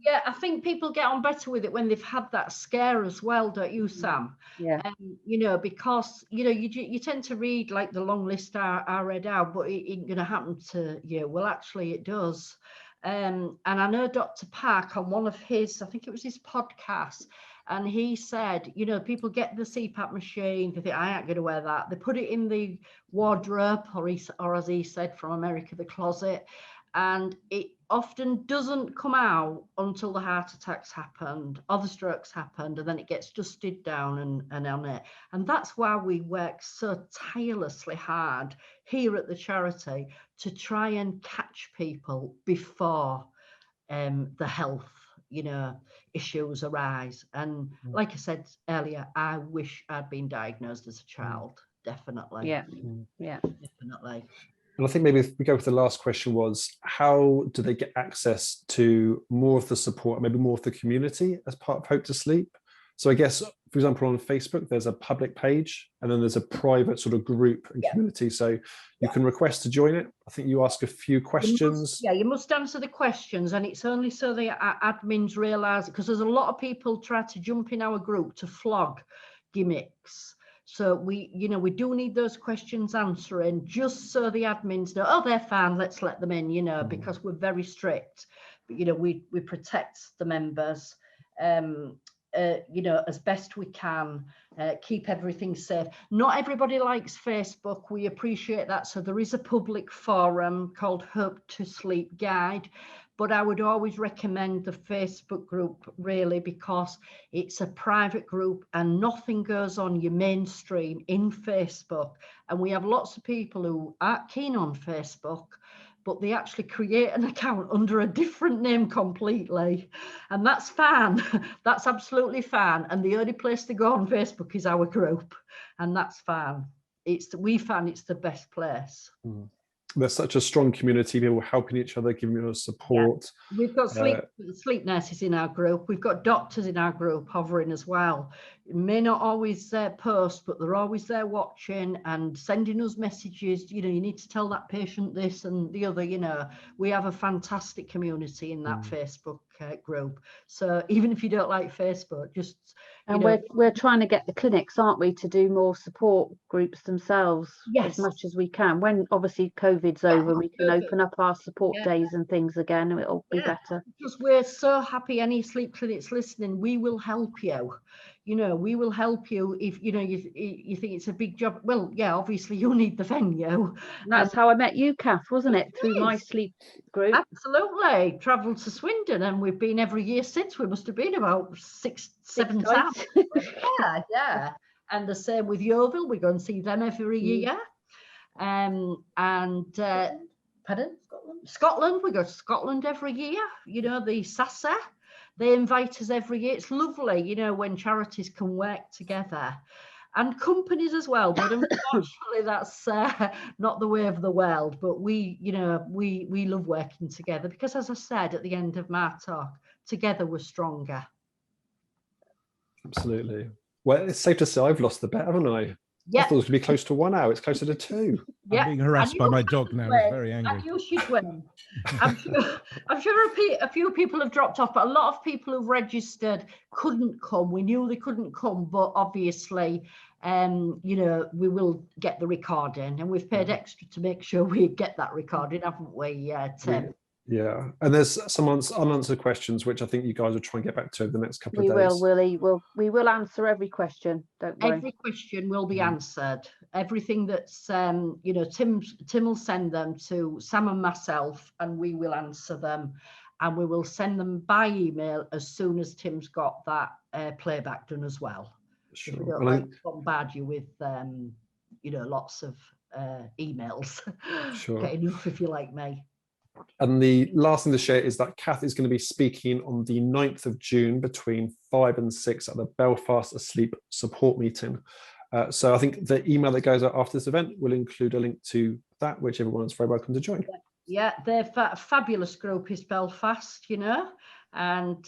Yeah, I think people get on better with it when they've had that scare as well, don't you, Sam? Yeah. You know, because, you know, you tend to read like the long list I read out, but it ain't going to happen to you. Well, actually it does. And I know Dr. Park on one of his, I think it was his podcast, and he said, you know, people get the CPAP machine, they think, I ain't going to wear that. They put it in the wardrobe, or as he said from America, the closet. And it often doesn't come out until the heart attacks happened or the strokes happened, and then it gets dusted down and on it. And that's why we work so tirelessly hard here at the charity to try and catch people before the health, you know, issues arise. And like I said earlier, I wish I'd been diagnosed as a child. Definitely. Yeah. Definitely. And I think maybe if we go with the last question was, how do they get access to more of the support, maybe more of the community as part of Hope2Sleep? So I guess, for example, on Facebook, there's a public page, and then there's a private sort of group and community. So you can request to join it. I think you ask a few questions. You must answer the questions, and it's only so the admins realise, because there's a lot of people try to jump in our group to flog gimmicks. So we do need those questions answering, just so the admins know, oh, they're fine, let's let them in, you know, because we're very strict. But, you know, we protect the members. you know, as best we can, keep everything safe. Not everybody likes Facebook. We appreciate that. So there is a public forum called Hope2Sleep Guide. But I would always recommend the Facebook group, really, because it's a private group and nothing goes on your mainstream in Facebook. And we have lots of people who aren't keen on Facebook, but they actually create an account under a different name completely. And that's fine. That's absolutely fine. And the only place to go on Facebook is our group. And that's fine. We found it's the best place. Mm. There's such a strong community, people helping each other, giving us support. Yeah. We've got sleep nurses in our group. We've got doctors in our group hovering as well. May not always post, but they're always there watching and sending us messages. You know, you need to tell that patient this and the other. You know, we have a fantastic community in that Facebook group. So even if you don't like Facebook, just we're trying to get the clinics, aren't we, to do more support groups themselves as much as we can. When obviously COVID's over, we can open up our support days and things again, and it'll be better. Because we're so happy. Any sleep clinics listening, we will help you. You know, we will help you if, you know, you think it's a big job. Well, yeah, obviously you'll need the venue. That's how I met you, Kath, wasn't it? Through my sleep group. Absolutely. Travelled to Swindon, and we've been every year since. We must have been about six, seven times. Yeah. And the same with Yeovil. We go and see them every year. Pardon? Scotland. We go to Scotland every year. You know, the SASA. They invite us every year. It's lovely, you know, when charities can work together, and companies as well. But unfortunately, that's not the way of the world. But we, you know, we love working together because, as I said at the end of my talk, together we're stronger. Absolutely. Well, it's safe to say I've lost the bet, haven't I? Yeah. I thought it was going to be close to 1 hour. It's closer to 2. I'm being harassed by my dog now. He's very angry. And you should win. I'm sure a few people have dropped off, but a lot of people who've registered couldn't come. We knew they couldn't come, but obviously, you know, we will get the recording, and we've paid extra to make sure we get that recording, haven't we, Tim? Yeah, and there's some unanswered questions which I think you guys will try and get back to over the next couple of days. We will, Willie. We will answer every question. Don't worry. Every question will be answered. Everything that's you know, Tim will send them to Sam and myself, and we will answer them, and we will send them by email as soon as Tim's got that playback done as well. Sure. We don't like to bombard you with you know, lots of emails. Sure. Get enough if you like me. And the last thing to share is that Kath is going to be speaking on the 9th of June between 5 and 6 at the Belfast Asleep support meeting. So I think the email that goes out after this event will include a link to that, which everyone is very welcome to join. Yeah, they're a fabulous group is Belfast, you know, and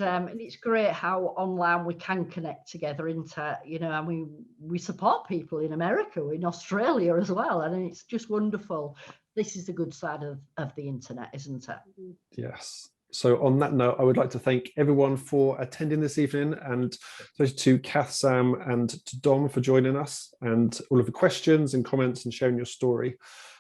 it's great how online we can connect together into, you know, and we support people in America, in Australia as well, and it's just wonderful. This is the good side of the internet, isn't it? Yes. So on that note, I would like to thank everyone for attending this evening, and to Kath, Sam, and to Dom for joining us, and all of the questions and comments and sharing your story.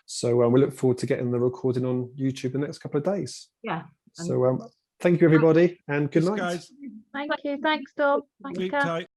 So we look forward to getting the recording on YouTube the next couple of days. Yeah. So thank you, everybody, and good night. Guys. Thank you. Thanks, Dom. Thanks, Keep Kath. tight.